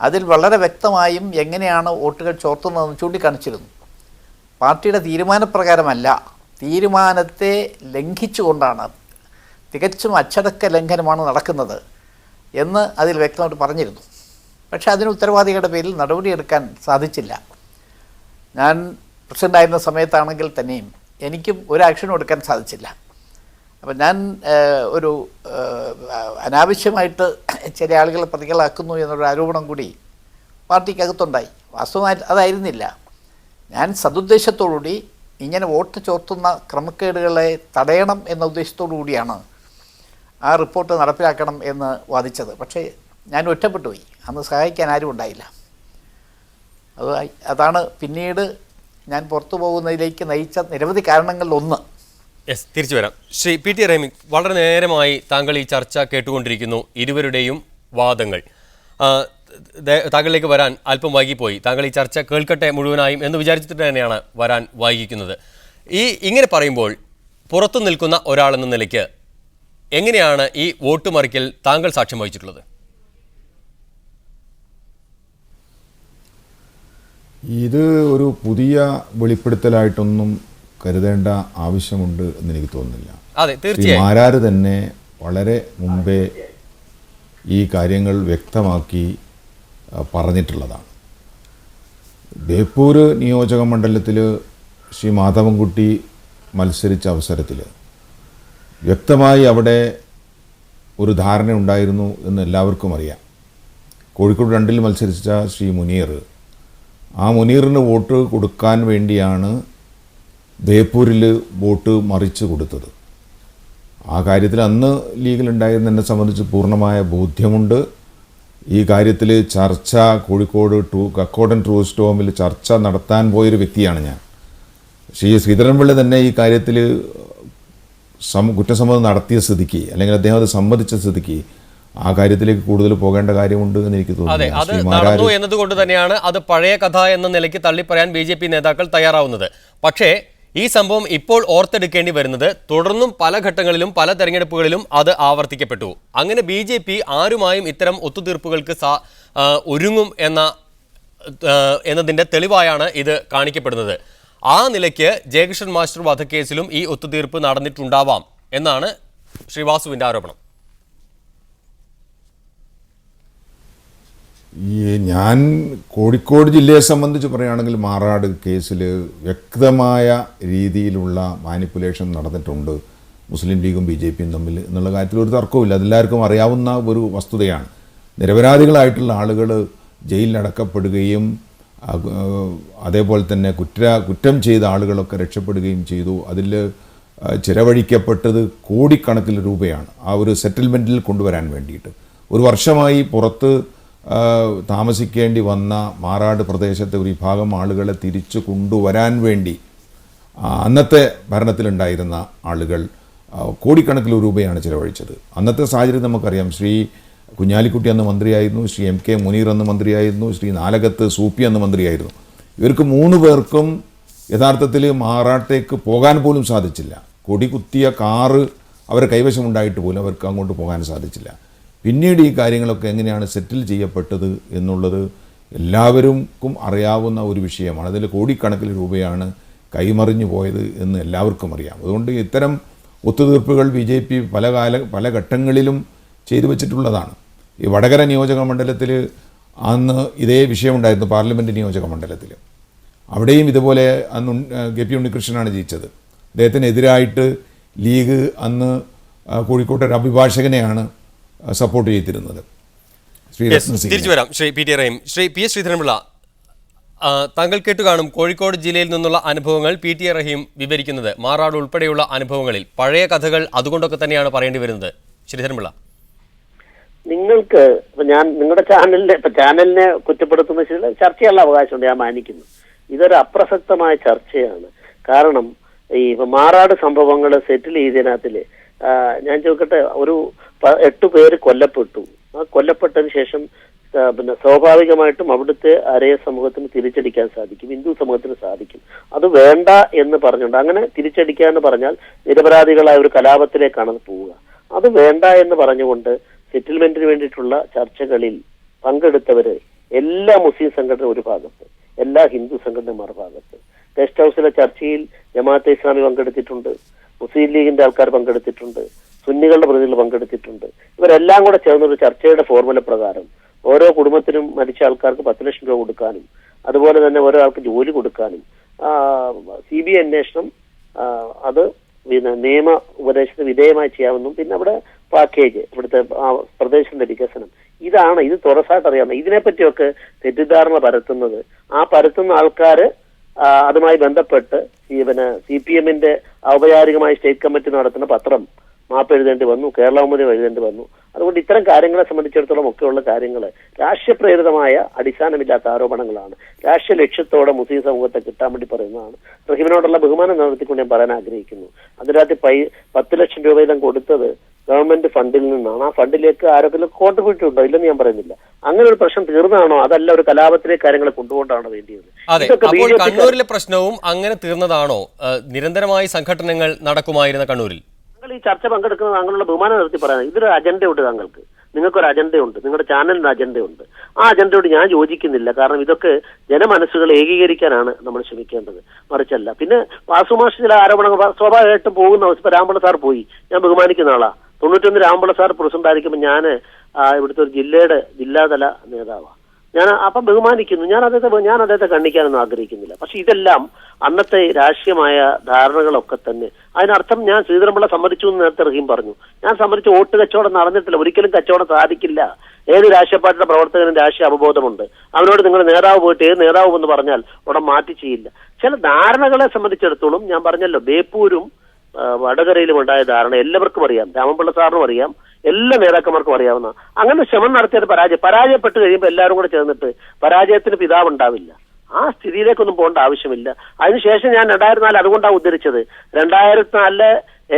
അതിൽ വളരെ വ്യക്തമായും എങ്ങനെയാണ് വോട്ടുകൾ ചോർത്തുന്നതെന്ന് ചൂണ്ടിക്കാണിച്ചിരുന്നു. പാർട്ടിയുടെ തീരുമാനപ്രകാരമല്ല, തീരുമാനത്തെ ലംഘിച്ചുകൊണ്ടാണ്, തികച്ചും അച്ചടക്ക ലംഘനമാണ് നടക്കുന്നത് എന്ന് അതിൽ വ്യക്തമായിട്ട് പറഞ്ഞിരുന്നു. പക്ഷേ അതിന് ഉത്തരവാദികളുടെ പേരിൽ നടപടിയെടുക്കാൻ സാധിച്ചില്ല. ഞാൻ പ്രസിഡൻ്റായിരുന്ന സമയത്താണെങ്കിൽ തന്നെയും എനിക്കും ഒരു ആക്ഷനും എടുക്കാൻ സാധിച്ചില്ല. അപ്പം ഞാൻ ഒരു അനാവശ്യമായിട്ട് ചില ആളുകളെ പ്രതികളാക്കുന്നു എന്നൊരു ആരോപണം കൂടി പാർട്ടിക്കകത്തുണ്ടായി. വാസ്തവമായിട്ട് അതായിരുന്നില്ല. ഞാൻ സതുദ്ദേശത്തോടുകൂടി ഇങ്ങനെ വോട്ട് ചോർത്തുന്ന ക്രമക്കേടുകളെ തടയണം എന്ന ഉദ്ദേശത്തോടു കൂടിയാണ് ആ റിപ്പോർട്ട് നടപ്പിലാക്കണം എന്ന് വാദിച്ചത്. പക്ഷേ ഞാൻ ഒറ്റപ്പെട്ടു പോയി. അന്ന് സഹായിക്കാൻ ആരും ഉണ്ടായില്ല. അതാണ് പിന്നീട് ഞാൻ പുറത്തു പോകുന്നതിലേക്ക് നയിച്ച നിരവധി കാരണങ്ങളിലൊന്ന്. യെസ്, തിരിച്ചു വരാം. ശ്രീ പി ടി റഹീം, വളരെ നേരമായി താങ്കൾ ഈ ചർച്ച കേട്ടുകൊണ്ടിരിക്കുന്നു, ഇരുവരുടെയും വാദങ്ങൾ. താങ്കളിലേക്ക് വരാൻ അല്പം വൈകിപ്പോയി. താങ്കൾ ഈ ചർച്ച കേൾക്കട്ടെ മുഴുവനായും എന്ന് വിചാരിച്ചിട്ട് തന്നെയാണ് വരാൻ വൈകിക്കുന്നത്. ഇങ്ങനെ പറയുമ്പോൾ പുറത്തു നിൽക്കുന്ന ഒരാളെന്ന നിലയ്ക്ക് എങ്ങനെയാണ് ഈ വോട്ട് മറിക്കൽ താങ്കൾ സാക്ഷ്യം വഹിച്ചിട്ടുള്ളത്? ഇത് ഒരു പുതിയ വെളിപ്പെടുത്തലായിട്ടൊന്നും കരുതേണ്ട ആവശ്യമുണ്ട് എന്ന് എനിക്ക് തോന്നുന്നില്ല. അതെ, തീർച്ചയായും മാരാർ തന്നെ വളരെ മുമ്പേ ഈ കാര്യങ്ങൾ വ്യക്തമാക്കി പറഞ്ഞിട്ടുള്ളതാണ്. ബേപ്പൂർ നിയോജക മണ്ഡലത്തിൽ ശ്രീ മാധവൻകുട്ടി മത്സരിച്ച അവസരത്തിൽ വ്യക്തമായി അവിടെ ഒരു ധാരണ ഉണ്ടായിരുന്നു എന്ന് എല്ലാവർക്കും അറിയാം. കോഴിക്കോട് 2-ൽ മത്സരിച്ച ശ്രീ മുനീർ, ആ മുനീറിന് വോട്ട് കൊടുക്കാൻ വേണ്ടിയാണ് ബേപ്പൂരിൽ വോട്ട് മറിച്ച് കൊടുത്തത്. ആ കാര്യത്തിൽ അന്ന് ലീഗിലുണ്ടായിരുന്നെന്നെ സംബന്ധിച്ച് പൂർണ്ണമായ ബോധ്യമുണ്ട്. ഈ കാര്യത്തിൽ ചർച്ച കോഴിക്കോട് കക്കോടൻ ടൂറിസ്റ്റ് ഹോമിൽ ചർച്ച നടത്താൻ പോയൊരു വ്യക്തിയാണ് ഞാൻ. ശ്രീ ശ്രീധരൻപിള്ള തന്നെ ഈ കാര്യത്തിൽ കുറ്റസമ്മതം നടത്തിയ സ്ഥിതിക്ക്, അല്ലെങ്കിൽ അദ്ദേഹം അത് സമ്മതിച്ച സ്ഥിതിക്ക് ആ കാര്യത്തിലേക്ക് കൂടുതൽ പോകേണ്ട കാര്യമുണ്ട് എന്ന് എനിക്ക് തോന്നുന്നു. അത് നടന്നു എന്നതുകൊണ്ട് തന്നെയാണ് അത് പഴയ കഥ എന്ന നിലയ്ക്ക് തള്ളിപ്പറയാൻ BJP നേതാക്കൾ തയ്യാറാവുന്നത്. പക്ഷേ ഈ സംഭവം ഇപ്പോൾ ഓർത്തെടുക്കേണ്ടി വരുന്നത് തുടർന്നും പല ഘട്ടങ്ങളിലും പല തെരഞ്ഞെടുപ്പുകളിലും അത് ആവർത്തിക്കപ്പെട്ടു. അങ്ങനെ BJP ആരുമായും ഇത്തരം ഒത്തുതീർപ്പുകൾക്ക് ഒരുങ്ങും എന്നതിൻ്റെ തെളിവായാണ് ഇത് കാണിക്കപ്പെടുന്നത്. ആ നിലയ്ക്ക് ജയകൃഷ്ണൻ മാസ്റ്റർ വധക്കേസിലും ഈ ഒത്തുതീർപ്പ് നടന്നിട്ടുണ്ടാവാം എന്നാണ് ശ്രീവാസുവിൻ്റെ ആരോപണം. ഞാൻ കോഴിക്കോട് ജില്ലയെ സംബന്ധിച്ച് പറയുകയാണെങ്കിൽ മാറാട് കേസിൽ വ്യക്തമായ രീതിയിലുള്ള മാനിപ്പുലേഷൻ നടന്നിട്ടുണ്ട് മുസ്ലിം ലീഗും BJPയും തമ്മിൽ എന്നുള്ള കാര്യത്തിൽ ഒരു തർക്കവുമില്ല. അതെല്ലാവർക്കും അറിയാവുന്ന ഒരു വസ്തുതയാണ്. നിരപരാധികളായിട്ടുള്ള ആളുകൾ ജയിലിലടക്കപ്പെടുകയും അതേപോലെ തന്നെ കുറ്റം ചെയ്ത ആളുകളൊക്കെ രക്ഷപ്പെടുകയും ചെയ്തു. അതിൽ ചിലവഴിക്കപ്പെട്ടത് കോടിക്കണക്കിന് രൂപയാണ് ആ ഒരു സെറ്റിൽമെൻറ്റിൽ കൊണ്ടുവരാൻ വേണ്ടിയിട്ട്. ഒരു വർഷമായി പുറത്ത് താമസിക്കേണ്ടി വന്ന മാറാട് പ്രദേശത്തെ ഒരു വിഭാഗം ആളുകളെ തിരിച്ചു കൊണ്ടുവരാൻ വേണ്ടി അന്നത്തെ ഭരണത്തിലുണ്ടായിരുന്ന ആളുകൾ കോടിക്കണക്കിന് രൂപയാണ് ചിലവഴിച്ചത്. അന്നത്തെ സാഹചര്യം നമുക്കറിയാം. ശ്രീ കുഞ്ഞാലിക്കുട്ടി അന്ന് മന്ത്രിയായിരുന്നു, ശ്രീ MK മുനീർ അന്ന് മന്ത്രിയായിരുന്നു, ശ്രീ നാലകത്ത് സൂപ്പി അന്ന് മന്ത്രിയായിരുന്നു. ഇവർക്ക് 3 പേർക്കും യഥാർത്ഥത്തിൽ മാറാട്ടേക്ക് പോകാൻ പോലും സാധിച്ചില്ല. കൊടി കുത്തിയ കാറ് അവരെ കൈവശമുണ്ടായിട്ട് പോലും അവർക്ക് അങ്ങോട്ട് പോകാൻ സാധിച്ചില്ല. പിന്നീട് ഈ കാര്യങ്ങളൊക്കെ എങ്ങനെയാണ് സെറ്റിൽ ചെയ്യപ്പെട്ടത് എന്നുള്ളത് എല്ലാവർക്കും അറിയാവുന്ന ഒരു വിഷയമാണ്. അതിൽ കോടിക്കണക്കിന് രൂപയാണ് കൈമറിഞ്ഞു പോയത് എന്ന് എല്ലാവർക്കും അറിയാം. അതുകൊണ്ട് ഇത്തരം ഒത്തുതീർപ്പുകൾ BJP പല ഘട്ടങ്ങളിലും ചെയ്തു വച്ചിട്ടുള്ളതാണ്. ഈ വടകര നിയോജക മണ്ഡലത്തിൽ അന്ന് ഇതേ വിഷയമുണ്ടായിരുന്നു. പാർലമെൻറ്റ് നിയോജക മണ്ഡലത്തിൽ അവിടെയും ഇതുപോലെ അന്ന് KP ഉണ്ണികൃഷ്ണനാണ് ജയിച്ചത്. അദ്ദേഹത്തിനെതിരായിട്ട് ലീഗ് അന്ന് കോഴിക്കോട്ടെ ഒരു അഭിഭാഷകനെയാണ് സപ്പോർട്ട് ചെയ്തിരുന്നത്. തിരിച്ചു വരാം ശ്രീ പി ടി റഹീം. ശ്രീ PS ശ്രീധരൻപിള്ള, താങ്കൾ കേട്ടു കാണും കോഴിക്കോട് ജില്ലയിൽ നിന്നുള്ള അനുഭവങ്ങൾ PT റഹീം വിവരിക്കുന്നത്. മാറാട് ഉൾപ്പെടെയുള്ള അനുഭവങ്ങളിൽ പഴയ കഥകൾ അതുകൊണ്ടൊക്കെ തന്നെയാണ് പറയേണ്ടി വരുന്നത്. ശ്രീധരൻപിള്ള, നിങ്ങൾക്ക് ഞാൻ നിങ്ങളുടെ ചാനലിനെ കുറ്റപ്പെടുത്തുന്ന ചർച്ചയുള്ള അവകാശമുണ്ട്, ഞാൻ മാനിക്കുന്നു. ഇതൊരു അപ്രസക്തമായ ചർച്ചയാണ്. കാരണം ഈ മാറാട് സംഭവങ്ങൾ സെറ്റിൽ ചെയ്തതിനകത്തില് ഞാൻ ചോദിക്കട്ടെ, ഒരു 8 പേര് കൊല്ലപ്പെട്ടു. ആ കൊല്ലപ്പെട്ടതിന് ശേഷം പിന്നെ സ്വാഭാവികമായിട്ടും അവിടുത്തെ അരയ സമൂഹത്തിന് തിരിച്ചടിക്കാൻ സാധിക്കും, ഹിന്ദു സമൂഹത്തിന് സാധിക്കും. അത് വേണ്ട എന്ന് പറഞ്ഞുകൊണ്ട്, അങ്ങനെ തിരിച്ചടിക്കുക എന്ന് പറഞ്ഞാൽ നിരപരാധികളായ ഒരു കലാപത്തിലേക്കാണ് പോവുക. അത് വേണ്ട എന്ന് പറഞ്ഞുകൊണ്ട് സെറ്റിൽമെന്റിന് വേണ്ടിയിട്ടുള്ള ചർച്ചകളിൽ പങ്കെടുത്തവര് എല്ലാ മുസ്ലിം സംഘടന ഒരു ഭാഗത്ത്, എല്ലാ ഹിന്ദു സംഘടന മറുഭാഗത്ത്. ഗസ്റ്റ് ഹൗസിലെ ചർച്ചയിൽ ജമാഅത്തെ ഇസ്ലാമി പങ്കെടുത്തിട്ടുണ്ട്, മുസ്ലിം ലീഗിന്റെ ആൾക്കാർ പങ്കെടുത്തിട്ടുണ്ട്, സുന്നികളുടെ പ്രതിനിധികൾ പങ്കെടുത്തിട്ടുണ്ട്. ഇവരെല്ലാം കൂടെ ചേർന്നൊരു ചർച്ചയുടെ ഫോർമുല പ്രകാരം ഓരോ കുടുംബത്തിനും മരിച്ച ആൾക്കാർക്ക് 10 ലക്ഷം രൂപ കൊടുക്കാനും, അതുപോലെ തന്നെ ഓരോ ആൾക്ക് ജോലി കൊടുക്കാനും, CBI അന്വേഷണം അത് നിയമ ഉപദേശത്തിന് വിധേയമായി ചെയ്യാമെന്നും, പിന്നെ അവിടെ പാക്കേജ്, ഇവിടുത്തെ പ്രദേശത്തിന്റെ വികസനം, ഇത് തുറസായിട്ട് അറിയാവുന്ന. ഇതിനെപ്പറ്റിയൊക്കെ തെറ്റിദ്ധാരണ പരത്തുന്നത്, ആ പരത്തുന്ന ആൾക്കാര് അതുമായി ബന്ധപ്പെട്ട് പിന്നെ CPM-ന്റെ ഔപചാരികമായി സ്റ്റേറ്റ് കമ്മിറ്റി നടത്തുന്ന പത്രം മാപ്പ് എഴുതേണ്ടി വന്നു, കേരള കൗമുദി എഴുതേണ്ടി വന്നു. അതുകൊണ്ട് ഇത്തരം കാര്യങ്ങളെ സംബന്ധിച്ചിടത്തോളം ഒക്കെയുള്ള കാര്യങ്ങൾ രാഷ്ട്രീയപ്രേരിതമായ അടിസ്ഥാനമില്ലാത്ത ആരോപണങ്ങളാണ്. രാഷ്ട്രീയ ലക്ഷ്യത്തോടെ മുസ്ലിം സമൂഹത്തെ കിട്ടാൻ വേണ്ടി പറയുന്നതാണ്. റഹീമിനോടുള്ള ബഹുമാനം നടത്തിക്കൊണ്ട് ഞാൻ പറയാൻ ആഗ്രഹിക്കുന്നു. അതിനകത്ത് 10 ലക്ഷം രൂപയിലും കൊടുത്തത് ഗവൺമെന്റ് ഫണ്ടിൽ നിന്നാണ്. ആ ഫണ്ടിലേക്ക് ആരെങ്കിലും കോൺട്രിബ്യൂട്ട് ഉണ്ടോ ഇല്ലെന്ന് ഞാൻ പറയുന്നില്ല. അങ്ങനെ ഒരു പ്രശ്നം തീർന്നതാണോ, അതല്ല ഒരു കലാപത്തിലേക്ക് കാര്യങ്ങളെ കൊണ്ടുപോകേണ്ടതാണോ വേണ്ടിയത്? അതെ, അപ്പോൾ കണ്ണൂരിലെ പ്രശ്നവും അങ്ങനെ തീർന്നതാണോ? നിരന്തരമായി സംഘടനകൾ നടക്കുമായിരുന്ന കണ്ണൂരിൽ ഈ ചർച്ച പങ്കെടുക്കുന്നത് താങ്കളുടെ ബഹുമാനം നിർത്തി പറയാൻ, ഇതൊരു അജണ്ടയുണ്ട് താങ്കൾക്ക്, നിങ്ങൾക്കൊരു അജണ്ടയുണ്ട്, നിങ്ങളുടെ ചാനലിന് അജണ്ടയുണ്ട്. ആ അജണ്ടയോട് ഞാൻ യോജിക്കുന്നില്ല. കാരണം ഇതൊക്കെ ജനമനസ്സുകൾ ഏകീകരിക്കാനാണ് നമ്മൾ ശ്രമിക്കേണ്ടത്, മറിച്ചല്ല. പിന്നെ വാസുമാഷ് ചില ആരോപണങ്ങൾ സ്വാഭാവികമായിട്ടും പോകുന്ന, ഇപ്പൊ രാമപിള്ള സാർ പോയി, ഞാൻ ബഹുമാനിക്കുന്ന ആളാ. 91 രാമപിള്ള സാർ പ്രസിഡന്റ് ആയിരിക്കുമ്പോൾ ഞാൻ ഇവിടുത്തെ ഒരു ജില്ലാതല നേതാവാണ്. ഞാൻ അപ്പം ബഹുമാനിക്കുന്നു. ഞാൻ അദ്ദേഹത്തെ ഖണ്ഡിക്കാനൊന്നും ആഗ്രഹിക്കുന്നില്ല. പക്ഷെ ഇതെല്ലാം അന്നത്തെ രാഷ്ട്രീയമായ ധാരണകളൊക്കെ തന്നെ. അതിനർത്ഥം ഞാൻ ശ്രീധരൻപിള്ള സമ്മതിച്ചു എന്ന് നേരത്തെ റഹീം പറഞ്ഞു. ഞാൻ സമ്മതിച്ച വോട്ട് കച്ചവടം നടന്നിട്ടില്ല. ഒരിക്കലും കച്ചവടം സാധിക്കില്ല. ഏത് രാഷ്ട്രീയ പാർട്ടിയുടെ പ്രവർത്തകനും രാഷ്ട്രീയ അവബോധമുണ്ട്. അവനോട് നിങ്ങൾ നേതാവ് പോയിട്ട് ഏത് നേതാവ് എന്ന് പറഞ്ഞാൽ ഉടൻ മാറ്റി ചെയ്യില്ല. ചില ധാരണകളെ സംബന്ധിച്ചിടത്തോളം ഞാൻ പറഞ്ഞല്ലോ, ബേപ്പൂരും വടകരയിലും ഉണ്ടായ ധാരണ എല്ലാവർക്കും അറിയാം, രാമപിള്ള സാറിനും അറിയാം, എല്ലാ നേതാക്കന്മാർക്കും അറിയാവുന്ന. അങ്ങനെ ശ്രമം നടത്തിയത് പരാജയപ്പെട്ട് കഴിയുമ്പോൾ എല്ലാവരും കൂടെ ചേർന്നിട്ട് പരാജയത്തിന് പിതാവ് ഉണ്ടാവില്ല. ആ സ്ഥിതിയിലേക്കൊന്നും പോകേണ്ട ആവശ്യമില്ല. അതിനുശേഷം ഞാൻ 2004 അതുകൊണ്ടാണ് ഉദ്ധരിച്ചത്. 2004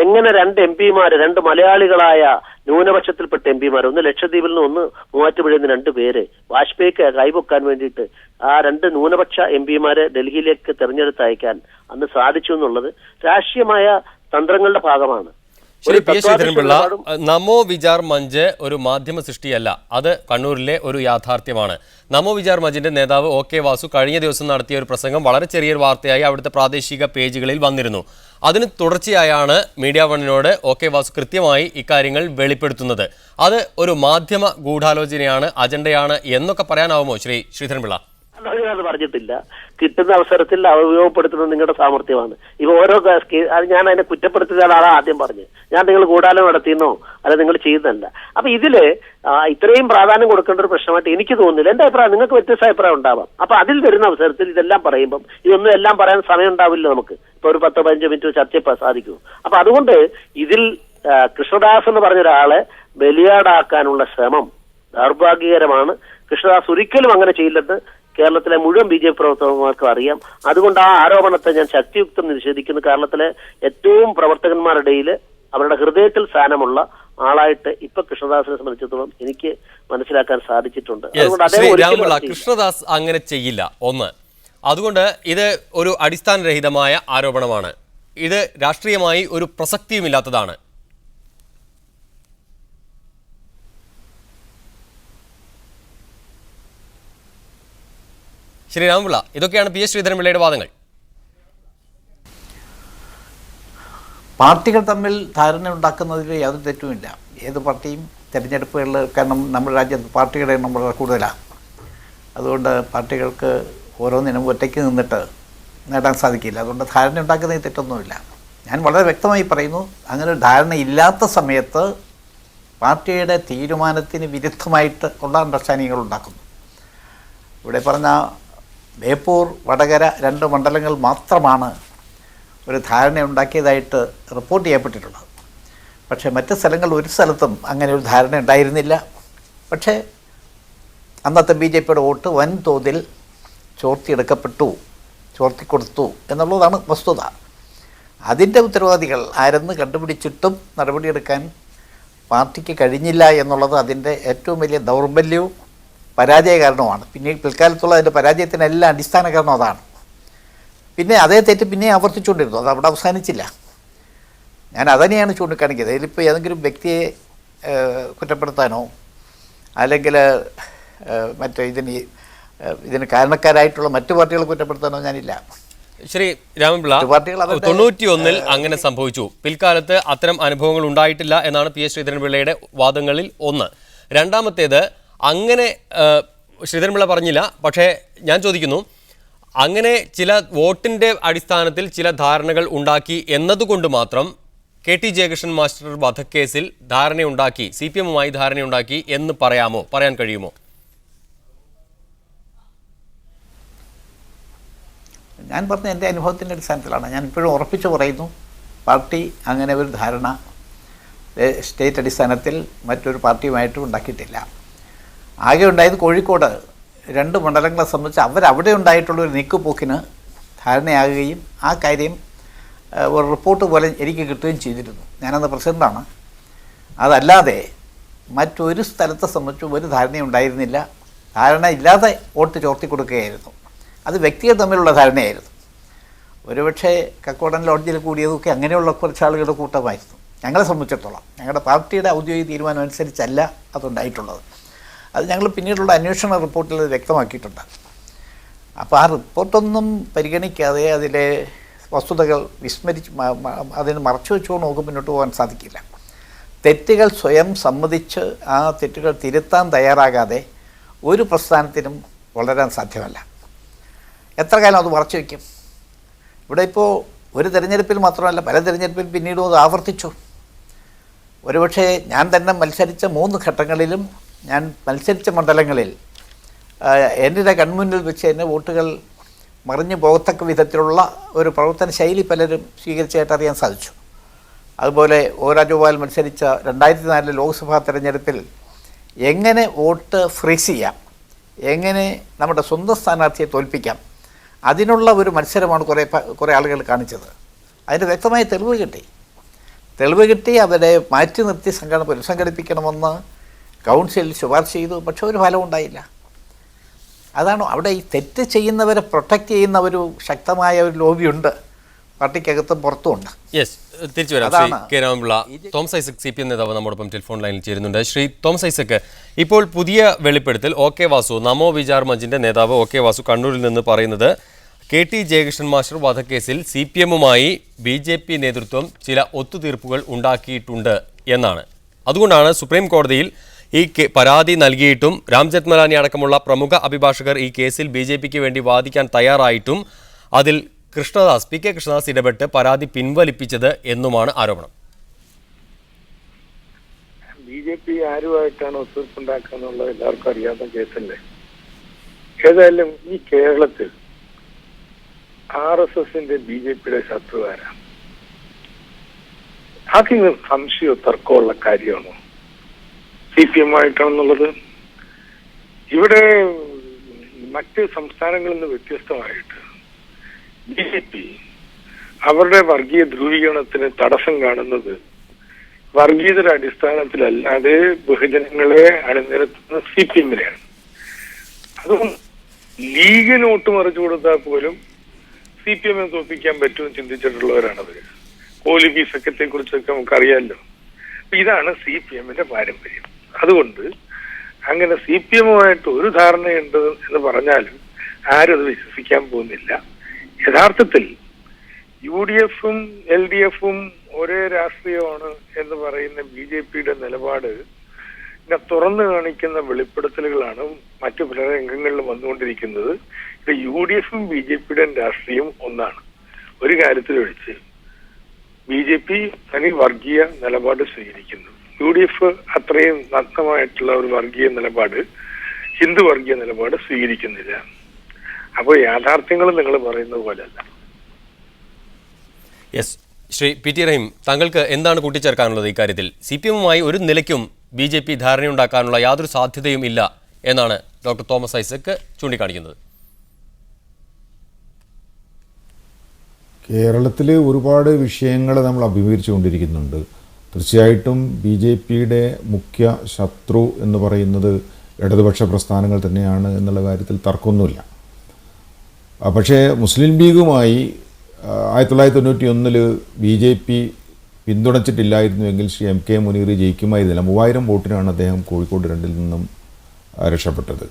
എങ്ങനെ 2 MP-മാര്, 2 മലയാളികളായ ന്യൂനപക്ഷത്തിൽപ്പെട്ട MP-മാർ, ഒന്ന് ലക്ഷദ്വീപിൽ നിന്ന്, ഒന്ന് മൂവാറ്റുപുഴയിൽ നിന്ന് 2 പേര് വാജ്പേയിക്ക് കൈവക്കാൻ വേണ്ടിയിട്ട് ആ 2 ന്യൂനപക്ഷ MP-മാരെ ഡൽഹിയിലേക്ക് തെരഞ്ഞെടുത്ത് അയക്കാൻ അന്ന് സാധിച്ചു എന്നുള്ളത് രാഷ്ട്രീയമായ തന്ത്രങ്ങളുടെ ഭാഗമാണ്. ശ്രീ പി എസ് ശ്രീധരൻപിള്ള, നമോ വിചാർ മഞ്ച് ഒരു മാധ്യമ സൃഷ്ടിയല്ല, അത് കണ്ണൂരിലെ ഒരു യാഥാർത്ഥ്യമാണ്. നമോ വിചാർ മഞ്ചിന്റെ നേതാവ് OK വാസു കഴിഞ്ഞ ദിവസം നടത്തിയ ഒരു പ്രസംഗം വളരെ ചെറിയൊരു വാർത്തയായി അവിടുത്തെ പ്രാദേശിക പേജുകളിൽ വന്നിരുന്നു. അതിന് തുടർച്ചയായാണ് മീഡിയ വണ്ണിനോട് OK വാസു കൃത്യമായി ഇക്കാര്യങ്ങൾ വെളിപ്പെടുത്തുന്നത്. അത് ഒരു മാധ്യമ ഗൂഢാലോചനയാണ്, അജണ്ടയാണ് എന്നൊക്കെ പറയാനാവുമോ ശ്രീ ശ്രീധരൻപിള്ള? അത് പറഞ്ഞിട്ടില്ല. കിട്ടുന്ന അവസരത്തിൽ ഉപയോഗപ്പെടുത്തുന്നത് നിങ്ങളുടെ സാമർത്ഥ്യമാണ്. ഇവ ഓരോ അത് ഞാൻ അതിനെ കുറ്റപ്പെടുത്തുകയാണ് ആദ്യം പറഞ്ഞത്. ഞാൻ നിങ്ങൾ ഗൂഢാലോചന നടത്തിയെന്നോ അല്ല നിങ്ങൾ ചെയ്യുന്നതല്ല. അപ്പൊ ഇതില് ഇത്രയും പ്രാധാന്യം കൊടുക്കേണ്ട ഒരു പ്രശ്നമായിട്ട് എനിക്ക് തോന്നുന്നില്ല. എന്റെ അഭിപ്രായം, നിങ്ങൾക്ക് വ്യത്യസ്ത അഭിപ്രായം ഉണ്ടാവാം. അപ്പൊ അതിൽ വരുന്ന അവസരത്തിൽ ഇതെല്ലാം പറയുമ്പം ഇതൊന്നും എല്ലാം പറയാൻ സമയം ഉണ്ടാവില്ല നമുക്ക്. ഇപ്പൊ ഒരു 10-15 മിനിറ്റ് ചർച്ച സാധിക്കൂ. അപ്പൊ അതുകൊണ്ട് ഇതിൽ കൃഷ്ണദാസ് എന്ന് പറഞ്ഞ ഒരാളെ ബലിയാടാക്കാനുള്ള ശ്രമം ദൗർഭാഗ്യകരമാണ്. കൃഷ്ണദാസ് ഒരിക്കലും അങ്ങനെ ചെയ്യില്ലെന്ന് കേരളത്തിലെ മുഴുവൻ BJP പ്രവർത്തകർക്കും അറിയാം. അതുകൊണ്ട് ആ ആരോപണത്തെ ഞാൻ ശക്തിയുക്തം നിഷേധിക്കുന്നു. കേരളത്തിലെ ഏറ്റവും പ്രവർത്തകന്മാരുടെ ഇടയിൽ അവരുടെ ഹൃദയത്തിൽ സ്ഥാനമുള്ള ആളായിട്ട് ഇപ്പൊ കൃഷ്ണദാസിനെ സംബന്ധിച്ചിടത്തോളം എനിക്ക് മനസ്സിലാക്കാൻ സാധിച്ചിട്ടുണ്ട്. കൃഷ്ണദാസ് അങ്ങനെ ചെയ്യില്ല ഒന്ന്. അതുകൊണ്ട് ഇത് ഒരു അടിസ്ഥാനരഹിതമായ ആരോപണമാണ്. ഇത് രാഷ്ട്രീയമായി ഒരു പ്രസക്തിയുമില്ലാത്തതാണ്. ശ്രീ രാമപിള്ള, ഇതൊക്കെയാണ് PS ശ്രീധരൻപിള്ളയുടെ വാദങ്ങൾ. പാർട്ടികൾ തമ്മിൽ ധാരണ ഉണ്ടാക്കുന്നതിൽ യാതൊരു തെറ്റുമില്ല. ഏത് പാർട്ടിയും തിരഞ്ഞെടുപ്പുകളിൽ, കാരണം നമ്മുടെ രാജ്യത്ത് പാർട്ടികളുടെ എണ്ണം വളരെ കൂടുതലാണ്. അതുകൊണ്ട് പാർട്ടികൾക്ക് ഓരോന്നിനും ഒറ്റയ്ക്ക് നിന്നിട്ട് നേടാൻ സാധിക്കില്ല. അതുകൊണ്ട് ധാരണ ഉണ്ടാക്കുന്നതിൽ തെറ്റൊന്നുമില്ല. ഞാൻ വളരെ വ്യക്തമായി പറയുന്നു, അങ്ങനെ ധാരണ ഇല്ലാത്ത സമയത്ത് പാർട്ടിയുടെ തീരുമാനത്തിന് വിരുദ്ധമായിട്ട് ഉള്ള അണ്ടർസ്റ്റാൻഡിങ്ങുകൾ ഉണ്ടാക്കുന്നു. ഇവിടെ പറഞ്ഞ ബേപ്പൂർ, വടകര 2 മണ്ഡലങ്ങൾ മാത്രമാണ് ഒരു ധാരണ ഉണ്ടാക്കിയതായിട്ട് റിപ്പോർട്ട് ചെയ്യപ്പെട്ടിട്ടുള്ളത്. പക്ഷേ മറ്റ് സ്ഥലങ്ങളിൽ ഒരു സ്ഥലത്തും അങ്ങനെ ഒരു ധാരണ ഉണ്ടായിരുന്നില്ല. പക്ഷേ അന്നത്തെ BJPയുടെ വോട്ട് വൻതോതിൽ ചോർത്തിക്കൊടുത്തു എന്നുള്ളതാണ് വസ്തുത. അതിൻ്റെ ഉത്തരവാദികൾ ആരെന്ന് കണ്ടുപിടിച്ചിട്ടും നടപടിയെടുക്കാൻ പാർട്ടിക്ക് കഴിഞ്ഞില്ല എന്നുള്ളത് അതിൻ്റെ ഏറ്റവും വലിയ ദൗർബല്യവും പരാജയ കാരണമാണ്. പിന്നെ പിൽക്കാലത്തുള്ള അതിൻ്റെ പരാജയത്തിനെല്ലാം അടിസ്ഥാന കാരണം അതാണ്. പിന്നെ അതേ തെറ്റ് പിന്നെ ആവർത്തിച്ചുകൊണ്ടിരുന്നു, അത് അവിടെ അവസാനിച്ചില്ല. ഞാൻ അതന്നെയാണ് ചൂണ്ടിക്കാണിക്കുന്നത്. ഇതിലിപ്പോൾ ഏതെങ്കിലും വ്യക്തിയെ കുറ്റപ്പെടുത്താനോ അല്ലെങ്കിൽ മറ്റേ ഇതിന് കാരണക്കാരായിട്ടുള്ള മറ്റു പാർട്ടികളെ കുറ്റപ്പെടുത്താനോ ഞാനില്ല. ശ്രീ രാമൻപിള്ള, 91 അങ്ങനെ സംഭവിച്ചു. പിൽക്കാലത്ത് അത്തരം അനുഭവങ്ങൾ ഉണ്ടായിട്ടില്ല എന്നാണ് പി എസ് ശ്രീധരൻപിള്ളയുടെ വാദങ്ങളിൽ ഒന്ന്. രണ്ടാമത്തേത്, അങ്ങനെ ശ്രീധരൻപിള്ള പറഞ്ഞില്ല, പക്ഷേ ഞാൻ ചോദിക്കുന്നു, അങ്ങനെ ചില വോട്ടിൻ്റെ അടിസ്ഥാനത്തിൽ ചില ധാരണകൾ ഉണ്ടാക്കി എന്നതുകൊണ്ട് മാത്രം കെ ടി ജയകൃഷ്ണൻ മാസ്റ്റർ വധക്കേസിൽ ധാരണയുണ്ടാക്കി, CPM ധാരണയുണ്ടാക്കി എന്ന് പറയാൻ കഴിയുമോ? ഞാൻ പറഞ്ഞ എൻ്റെ അനുഭവത്തിൻ്റെ അടിസ്ഥാനത്തിലാണ്. ഞാൻ ഇപ്പോഴും ഉറപ്പിച്ച് പറയുന്നു, പാർട്ടി അങ്ങനെ ഒരു ധാരണ സ്റ്റേറ്റ് അടിസ്ഥാനത്തിൽ മറ്റൊരു പാർട്ടിയുമായിട്ടും ഉണ്ടാക്കിയിട്ടില്ല. ആകെ ഉണ്ടായത് കോഴിക്കോട് 2 മണ്ഡലങ്ങളെ സംബന്ധിച്ച് അവരവിടെ ഉണ്ടായിട്ടുള്ളൊരു നീക്കുപോക്കിന് ധാരണയാകുകയും ആ കാര്യം ഒരു റിപ്പോർട്ട് പോലെ എനിക്ക് കിട്ടുകയും ചെയ്തിരുന്നു. ഞാനന്ന് പ്രസിഡൻ്റാണ്. അതല്ലാതെ മറ്റൊരു സ്ഥലത്തെ സംബന്ധിച്ച് ഒരു ധാരണയും ഉണ്ടായിരുന്നില്ല. ധാരണ ഇല്ലാതെ വോട്ട് ചോർത്തി കൊടുക്കുകയായിരുന്നു. അത് വ്യക്തികൾ തമ്മിലുള്ള ധാരണയായിരുന്നു. ഒരുപക്ഷെ കക്കോടൻ ലോഡ്ജിൽ കൂടിയതൊക്കെ അങ്ങനെയുള്ള കുറച്ച് ആളുകളുടെ കൂട്ടമായിരുന്നു. ഞങ്ങളെ സംബന്ധിച്ചിടത്തോളം ഞങ്ങളുടെ പാർട്ടിയുടെ ഔദ്യോഗിക തീരുമാനം അനുസരിച്ചല്ല അതുണ്ടായിട്ടുള്ളത്. അത് ഞങ്ങൾ പിന്നീടുള്ള അന്വേഷണ റിപ്പോർട്ടിൽ വ്യക്തമാക്കിയിട്ടുണ്ട്. അപ്പോൾ ആ റിപ്പോർട്ടൊന്നും പരിഗണിക്കാതെ അതിലെ വസ്തുതകൾ അതിന് മറച്ചു വെച്ചുകൊണ്ട് നമുക്ക് മുന്നോട്ട് പോകാൻ സാധിക്കില്ല. തെറ്റുകൾ സ്വയം സമ്മതിച്ച് ആ തെറ്റുകൾ തിരുത്താൻ തയ്യാറാകാതെ ഒരു പ്രസ്ഥാനത്തിനും വളരാൻ സാധ്യമല്ല. എത്ര കാലം അത് മറച്ചു വയ്ക്കും? ഇവിടെ ഇപ്പോൾ ഒരു തിരഞ്ഞെടുപ്പിൽ മാത്രമല്ല, പല തിരഞ്ഞെടുപ്പിൽ പിന്നീടും അത് ആവർത്തിച്ചു. ഒരുപക്ഷെ ഞാൻ തന്നെ മത്സരിച്ച 3 ഘട്ടങ്ങളിലും ഞാൻ മത്സരിച്ച മണ്ഡലങ്ങളിൽ എൻ്റെ കൺമുന്നിൽ വെച്ച് തന്നെ വോട്ടുകൾ മറിഞ്ഞു പോകത്തക്ക വിധത്തിലുള്ള ഒരു പ്രവർത്തന ശൈലി പലരും സ്വീകരിച്ചതായിട്ട് അറിയാൻ സാധിച്ചു. അതുപോലെ ഒ രാജഗോപാൽ മത്സരിച്ച 2004 ലോക്സഭാ തെരഞ്ഞെടുപ്പിൽ എങ്ങനെ വോട്ട് ഫ്രീസ് ചെയ്യാം, എങ്ങനെ നമ്മുടെ സ്വന്തം സ്ഥാനാർത്ഥിയെ തോൽപ്പിക്കാം, അതിനുള്ള ഒരു മത്സരമാണ് കുറേ ആളുകൾ കാണിച്ചത്. അതിൻ്റെ വ്യക്തമായ തെളിവ് കിട്ടി അവരെ മാറ്റി നിർത്തി പുനഃസംഘടിപ്പിക്കണമെന്ന് കൗൺസിൽ ശുപാർശ ചെയ്തു. പക്ഷെ ഒരു ഫലം ഉണ്ടായില്ല. അതാണ് അവിടെ ഈ തെറ്റ് ചെയ്യുന്നവരെ പ്രൊട്ടക്റ്റ് ചെയ്യുന്ന ഒരു ശക്തമായ ഒരു ലോബിയുണ്ട്, പാർട്ടിക്കകത്തും പുറത്തുമുണ്ട്. യെസ്, തിരിച്ചു വരാം. Shri K Raman Pillai, Thomas Isaac CPM നേതാവ് നമ്മോടൊപ്പം ടെലിഫോൺ ലൈനിൽ ചേരുന്നുണ്ട്. ശ്രീ തോമസ് ഐസക്, ഇപ്പോൾ പുതിയ വെളിപ്പെടുത്തൽ OK വാസു, നമോ വിചാർ മഞ്ചിന്റെ നേതാവ് OK വാസു കണ്ണൂരിൽ നിന്ന് പറയുന്നത് KT ജയകൃഷ്ണൻ മാസ്റ്റർ വധക്കേസിൽ CPM BJP നേതൃത്വം ചില ഒത്തുതീർപ്പുകൾ ഉണ്ടാക്കിയിട്ടുണ്ട് എന്നാണ്. അതുകൊണ്ടാണ് സുപ്രീം കോടതിയിൽ ഈ പരാതി നൽകിയിട്ടും രാം ജെത്മലാനി അടക്കമുള്ള പ്രമുഖ അഭിഭാഷകർ ഈ കേസിൽ BJPക്ക് വേണ്ടി വാദിക്കാൻ തയ്യാറായിട്ടും അതിൽ PK കൃഷ്ണദാസ് ഇടപെട്ട് പരാതി പിൻവലിപ്പിച്ചത് എന്നുമാണ് ആരോപണം. BJP ആരുമായിട്ടാണ് ഒത്തുതീർപ്പുണ്ടാക്കുക എന്നുള്ളത് എല്ലാവർക്കും അറിയാവുന്ന കേസല്ലേ. ഏതായാലും ഈ കേരളത്തിൽ RSSന്റെ BJPയുടെ ശത്രുവാരാണ്? അതിന് സംശയമോ തർക്കമുള്ള കാര്യമാണോ CPM ആയിട്ടാണെന്നുള്ളത്? ഇവിടെ മറ്റ് സംസ്ഥാനങ്ങളിൽ നിന്ന് വ്യത്യസ്തമായിട്ട് BJP അവരുടെ വർഗീയ ധ്രുവീകരണത്തിന് തടസ്സം കാണുന്നത് വർഗീയതയുടെ അടിസ്ഥാനത്തിലല്ലാതെ ബഹുജനങ്ങളെ അണിനിരത്തുന്ന CPM-നെയാണ്. അതുകൊണ്ട് ലീഗിന് വോട്ട് മറിച്ചു കൊടുത്താൽ പോലും CPM-നെ തോൽപ്പിക്കാൻ പറ്റുമെന്ന് ചിന്തിച്ചിട്ടുള്ളവരാണവർ. കോലിബി സഖ്യത്തെ കുറിച്ചൊക്കെ നമുക്കറിയാമല്ലോ. അപ്പൊ ഇതാണ് CPM-ന്റെ പാരമ്പര്യം. അതുകൊണ്ട് അങ്ങനെ CPM-ഉമായിട്ട് ഒരു ധാരണയുണ്ട് എന്ന് പറഞ്ഞാലും ആരും അത് വിശ്വസിക്കാൻ പോകുന്നില്ല. യഥാർത്ഥത്തിൽ UDF-ഉം LDF-ഉം ഒരേ രാഷ്ട്രീയമാണ് എന്ന് പറയുന്ന BJPയുടെ നിലപാട് തുറന്നു കാണിക്കുന്ന വെളിപ്പെടുത്തലുകളാണ് മറ്റു പല രംഗങ്ങളിലും വന്നുകൊണ്ടിരിക്കുന്നത്. ഇത് UDF-ഉം BJPയുടെ രാഷ്ട്രീയം ഒന്നാണ്. ഒരു കാര്യത്തിൽ ഒഴിച്ച് BJP തനി വർഗീയ നിലപാട് സ്വീകരിക്കുന്നു. UDF അത്രയും നഗ്നമായിട്ടുള്ള ഒരു വർഗീയ നിലപാട്, ഹിന്ദു വർഗീയ നിലപാട് സ്വീകരിക്കുന്നില്ല. അപ്പോൾ യാഥാർത്ഥ്യങ്ങൾ നിങ്ങൾ പറയുന്നത് പോലെയല്ല. യെസ്, ശ്രീ PT റഹീം, താങ്കൾക്ക് എന്താണ് കൂട്ടിച്ചേർക്കാനുള്ളത് ഇക്കാര്യത്തിൽ? CPM-ഉമായി ഒരു നിലയ്ക്കും BJP ധാരണയുണ്ടാക്കാനുള്ള യാതൊരു സാധ്യതയും ഇല്ല എന്നാണ് ഡോക്ടർ തോമസ് ഐസക് ചൂണ്ടിക്കാണിക്കുന്നത്. കേരളത്തിൽ ഒരുപാട് വിഷയങ്ങൾ നമ്മൾ അഭിമുഖീകരിച്ചുകൊണ്ടിരിക്കുന്നുണ്ട്. തീർച്ചയായിട്ടും BJPയുടെ മുഖ്യ ശത്രു എന്ന് പറയുന്നത് ഇടതുപക്ഷ പ്രസ്ഥാനങ്ങൾ തന്നെയാണ് എന്നുള്ള കാര്യത്തിൽ തർക്കമൊന്നുമില്ല. പക്ഷേ മുസ്ലിം ലീഗുമായി 1991 BJP പിന്തുണച്ചിട്ടില്ലായിരുന്നുവെങ്കിൽ ശ്രീ MK മുനീർ ജയിക്കുമായിരുന്നില്ല. 3000 വോട്ടിനാണ് അദ്ദേഹം കോഴിക്കോട് 2-ൽ നിന്നും രക്ഷപ്പെട്ടത്.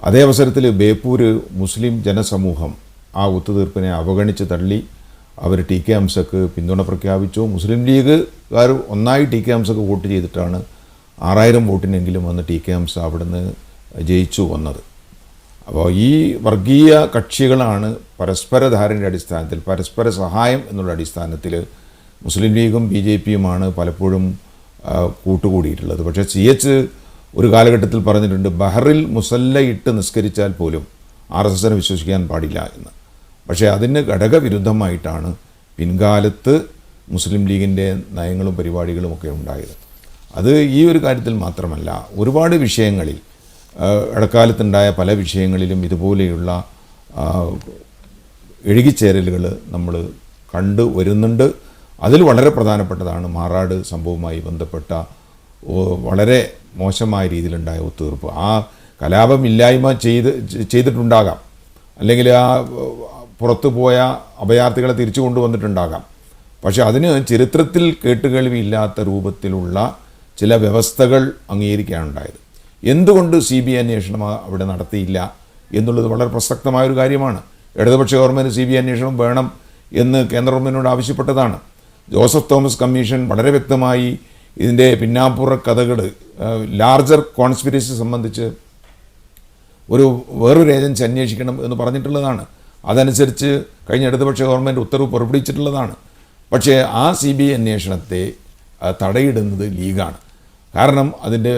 അതേ അവസരത്തിൽ ബേപ്പൂർ മുസ്ലിം ജനസമൂഹം ആ ഒത്തുതീർപ്പിനെ അവഗണിച്ച് തള്ളി. അവർ TK ഹംസക്ക് പിന്തുണ പ്രഖ്യാപിച്ചു. മുസ്ലിം ലീഗുകാർ ഒന്നായി TK ഹംസക്ക് വോട്ട് ചെയ്തിട്ടാണ് 6000 വോട്ടിനെങ്കിലും വന്ന് TK ഹംസ അവിടുന്ന് ജയിച്ചു വന്നത്. അപ്പോൾ ഈ വർഗീയ കക്ഷികളാണ് പരസ്പര ധാരണയുടെ അടിസ്ഥാനത്തിൽ, പരസ്പര സഹായം എന്നുള്ള അടിസ്ഥാനത്തിൽ മുസ്ലിം ലീഗും BJPയുമാണ് പലപ്പോഴും കൂട്ടുകൂടിയിട്ടുള്ളത്. പക്ഷേ CH ഒരു കാലഘട്ടത്തിൽ പറഞ്ഞിട്ടുണ്ട്, ബഹറിൽ മുസല്ലയിട്ട് നിസ്കരിച്ചാൽ പോലും RSSനെ വിശ്വസിക്കാൻ പാടില്ല എന്ന്. പക്ഷേ അതിന് ഘടകവിരുദ്ധമായിട്ടാണ് പിൻകാലത്ത് മുസ്ലിം ലീഗിൻ്റെ നയങ്ങളും പരിപാടികളും ഒക്കെ ഉണ്ടായത്. അത് ഈ ഒരു കാര്യത്തിൽ മാത്രമല്ല, ഒരുപാട് വിഷയങ്ങളിൽ ഇടക്കാലത്തുണ്ടായ പല വിഷയങ്ങളിലും ഇതുപോലെയുള്ള എഴുകിച്ചേരലുകൾ നമ്മൾ കണ്ടു വരുന്നുണ്ട്. അതിൽ വളരെ പ്രധാനപ്പെട്ടതാണ് മാറാട് സംഭവവുമായി ബന്ധപ്പെട്ട വളരെ മോശമായ രീതിയിലുണ്ടായ ഒത്തുതീർപ്പ്. ആ കലാപമില്ലായ്മ ചെയ്തിട്ടുണ്ടാകാം, അല്ലെങ്കിൽ ആ പുറത്തു പോയ അഭയാർത്ഥികളെ തിരിച്ചു കൊണ്ടുവന്നിട്ടുണ്ടാകാം. പക്ഷെ അതിന് ചരിത്രത്തിൽ കേട്ടുകേൾവിയില്ലാത്ത രൂപത്തിലുള്ള ചില വ്യവസ്ഥകൾ അംഗീകരിക്കാനുണ്ടായത്. എന്തുകൊണ്ട് CBI അന്വേഷണം അവിടെ നടത്തിയില്ല എന്നുള്ളത് വളരെ പ്രസക്തമായൊരു കാര്യമാണ്. ഇടതുപക്ഷ ഗവൺമെൻറ് CBI അന്വേഷണം വേണം എന്ന് കേന്ദ്ര ഗവൺമെൻറ്റിനോട് ആവശ്യപ്പെട്ടതാണ്. ജോസഫ് തോമസ് കമ്മീഷൻ വളരെ വ്യക്തമായി ഇതിൻ്റെ പിന്നാമ്പുറ കഥകൾ, ലാർജർ കോൺസ്പിരസി സംബന്ധിച്ച് വേറൊരു ഏജൻസി അന്വേഷിക്കണം എന്ന് പറഞ്ഞിട്ടുള്ളതാണ്. അതനുസരിച്ച് കഴിഞ്ഞ ഇടതുപക്ഷ ഗവൺമെൻറ് ഉത്തരവ് പുറപ്പെടുവിച്ചിട്ടുള്ളതാണ്. പക്ഷേ ആ CBI അന്വേഷണത്തെ തടയിടുന്നത് ലീഗാണ്. കാരണം അതിൻ്റെ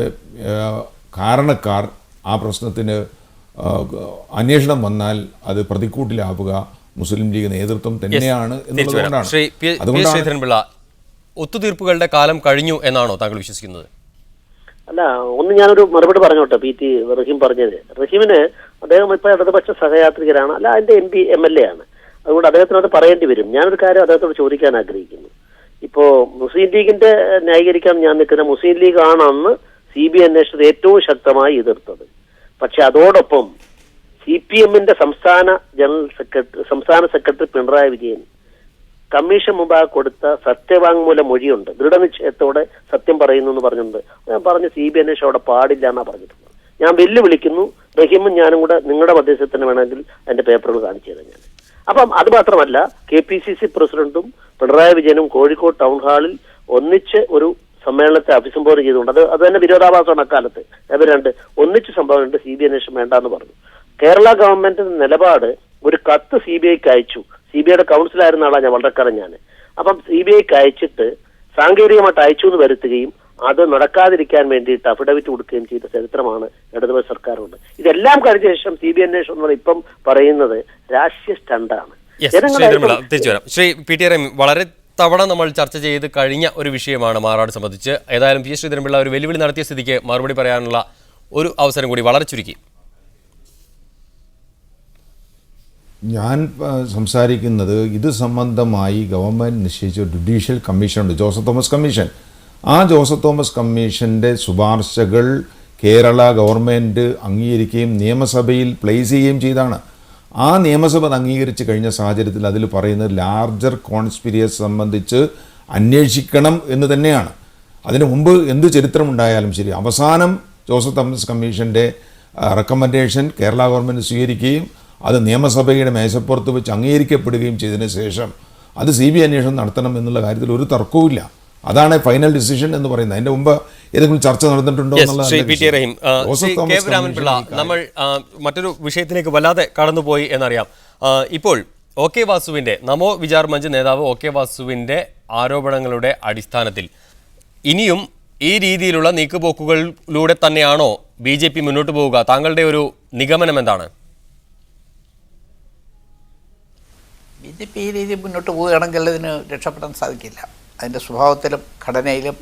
കാരണക്കാർ ആ പ്രശ്നത്തിന് അന്വേഷണം വന്നാൽ അത് പ്രതിക്കൂട്ടിലാവുക മുസ്ലിം ലീഗ് നേതൃത്വം തന്നെയാണ് എന്നുള്ളതുകൊണ്ടാണ്. ശ്രീധരൻപിള്ള, ഒത്തുതീർപ്പുകളുടെ കാലം കഴിഞ്ഞു എന്നാണോ താങ്കൾ വിശ്വസിക്കുന്നത്? അല്ല, ഒന്ന് ഞാനൊരു മറുപടി പറഞ്ഞോട്ടെ. PT റഹീം പറഞ്ഞത്, റഹീമിന് അദ്ദേഹം ഇപ്പോൾ ഇടതുപക്ഷ സഹയാത്രികരാണ്, അല്ല അതിന്റെ MP MLA ആണ്. അതുകൊണ്ട് അദ്ദേഹത്തിനത് പറയേണ്ടി വരും. ഞാനൊരു കാര്യം അദ്ദേഹത്തോട് ചോദിക്കാൻ ആഗ്രഹിക്കുന്നു. ഇപ്പോൾ മുസ്ലിം ലീഗിന്റെ ന്യായീകരിക്കാൻ ഞാൻ നിൽക്കുന്ന മുസ്ലിം ലീഗ് ആണ് അന്ന് CBI അന്വേഷണത്തെ ഏറ്റവും ശക്തമായി എതിർത്തത്. പക്ഷെ അതോടൊപ്പം CPMന്റെ സംസ്ഥാന സെക്രട്ടറി പിണറായി വിജയൻ കമ്മീഷൻ മുമ്പാകെ കൊടുത്ത സത്യവാങ്മൂല മൊഴിയുണ്ട്. ദൃഢനിശ്ചയത്തോടെ സത്യം പറയുന്നു എന്ന് പറഞ്ഞിട്ടുണ്ട്. ഞാൻ പറഞ്ഞു CBI അന്വേഷണം അവിടെ പാടില്ല എന്നാണ് പറഞ്ഞിട്ടുള്ളത്. ഞാൻ വെല്ലുവിളിക്കുന്നു, റഹീമും ഞാനും കൂടെ നിങ്ങളുടെ മധ്യസ്ഥത്തിന് വേണമെങ്കിൽ അതിന്റെ പേപ്പറുകൾ കാണിച്ചു തരാം ഞാൻ. അപ്പം അത് മാത്രമല്ല, KPCC പ്രസിഡന്റും പിണറായി വിജയനും കോഴിക്കോട് ടൗൺ ഹാളിൽ ഒന്നിച്ച് ഒരു സമ്മേളനത്തെ അഭിസംബോധന ചെയ്തുകൊണ്ട് അത് തന്നെ വിരോധാഭാസമാണ് അക്കാലത്ത്. അവർ ഒന്നിച്ച് സംഭവമുണ്ട്, CBI അന്വേഷണം വേണ്ടെന്ന് പറഞ്ഞു. കേരള ഗവൺമെന്റിന്റെ നിലപാട് ഒരു കത്ത് CBIക്ക് അയച്ചു. CBIയുടെ കൗൺസിലായിരുന്ന ആളാണ് ഞാൻ, വളരെക്കാലം ഞാൻ. അപ്പം CBIക്ക് അയച്ചിട്ട് സാങ്കേതികമായിട്ട് അയച്ചു എന്ന് വരുത്തുകയും അത് നടക്കാതിരിക്കാൻ വേണ്ടിയിട്ട് അഫിഡവിറ്റ് കൊടുക്കുകയും ചെയ്ത ചരിത്രമാണ് ഇടതുപക്ഷ സർക്കാരുണ്ട്. ഇതെല്ലാം കഴിഞ്ഞ ശേഷം CBI അന്വേഷണം എന്ന് ഇപ്പം പറയുന്നത് രാഷ്ട്രീയ സ്റ്റണ്ടാണ്. തിരിച്ചു വരാം. ശ്രീ PT റഹീം, വളരെ തവണ നമ്മൾ ചർച്ച ചെയ്ത് കഴിഞ്ഞ ഒരു വിഷയമാണ് മാറാട് സംബന്ധിച്ച്. ഏതായാലും PS ശ്രീധരൻപിള്ള ഒരു വെല്ലുവിളി നടത്തിയ സ്ഥിതിക്ക് മറുപടി പറയാനുള്ള ഒരു അവസരം കൂടി വളരെ ചുരുക്കി. ഞാൻ സംസാരിക്കുന്നത് ഇത് സംബന്ധമായി ഗവൺമെൻറ് നിശ്ചയിച്ച ജുഡീഷ്യൽ കമ്മീഷനുണ്ട്, ജോസഫ് തോമസ് കമ്മീഷൻ. ആ ജോസഫ് തോമസ് കമ്മീഷൻ്റെ ശുപാർശകൾ കേരള ഗവൺമെൻറ് അംഗീകരിക്കുകയും നിയമസഭയിൽ പ്ലേസ് ചെയ്യുകയും ചെയ്താണ്. ആ നിയമസഭ അംഗീകരിച്ച് കഴിഞ്ഞ സാഹചര്യത്തിൽ അതിൽ പറയുന്നത് ലാർജർ കോൺസ്പിരസി സംബന്ധിച്ച് അന്വേഷിക്കണം എന്ന് തന്നെയാണ്. അതിനു മുമ്പ് എന്ത് ചരിത്രമുണ്ടായാലും ശരി, അവസാനം ജോസഫ് തോമസ് കമ്മീഷൻ്റെ റെക്കമെൻഡേഷൻ കേരള ഗവൺമെൻറ് സ്വീകരിക്കുകയും അത് നിയമസഭയുടെ മേശപ്പുറത്ത് വെച്ച് അംഗീകരിക്കപ്പെടുകയും ചെയ്തതിന് ശേഷം അത് CBI അന്വേഷണം നടത്തണം എന്നുള്ള കാര്യത്തിൽ ഒരു തർക്കവുമില്ല. അതാണ് ഫൈനൽ ഡിസിഷൻ എന്ന് പറയുന്നത്. അതിന്റെ മുമ്പ് ഏതെങ്കിലും ചർച്ച നടന്നിട്ടുണ്ടോ രാമൻപിള്ള, നമ്മൾ മറ്റൊരു വിഷയത്തിലേക്ക് വല്ലാതെ കടന്നുപോയി എന്നറിയാം. ഇപ്പോൾ OK വാസുവിന്റെ നമോ വിചാർ മഞ്ച് നേതാവ് OK വാസുവിന്റെ ആരോപണങ്ങളുടെ അടിസ്ഥാനത്തിൽ ഇനിയും ഈ രീതിയിലുള്ള നീക്കുപോക്കുകളിലൂടെ തന്നെയാണോ BJP മുന്നോട്ട് പോവുക? താങ്കളുടെ ഒരു നിഗമനം എന്താണ്? BJP ഈ രീതിയിൽ മുന്നോട്ട് പോവുകയാണെങ്കിൽ അതിന് രക്ഷപ്പെടാൻ സാധിക്കില്ല. അതിൻ്റെ സ്വഭാവത്തിലും ഘടനയിലും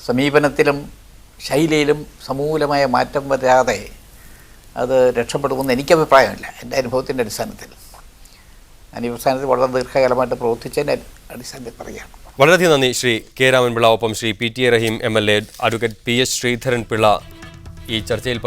സമീപനത്തിലും ശൈലിയിലും സമൂലമായ മാറ്റം വരാതെ അത് രക്ഷപ്പെടുമെന്ന് എനിക്ക് അഭിപ്രായമില്ല. എൻ്റെ അനുഭവത്തിൻ്റെ അടിസ്ഥാനത്തിൽ, ഞാൻ ഈ പ്രസ്ഥാനത്തിൽ വളരെ ദീർഘകാലമായിട്ട് പ്രവർത്തിച്ചതിൻ്റെ അടിസ്ഥാനത്തിൽ പറയുകയാണ്. വളരെയധികം നന്ദി ശ്രീ K രാമൻപിള്ള. ഒപ്പം ശ്രീ PT റഹീം MLA, അഡ്വക്കേറ്റ് PS ശ്രീധരൻപിള്ള ഈ ചർച്ചയിൽ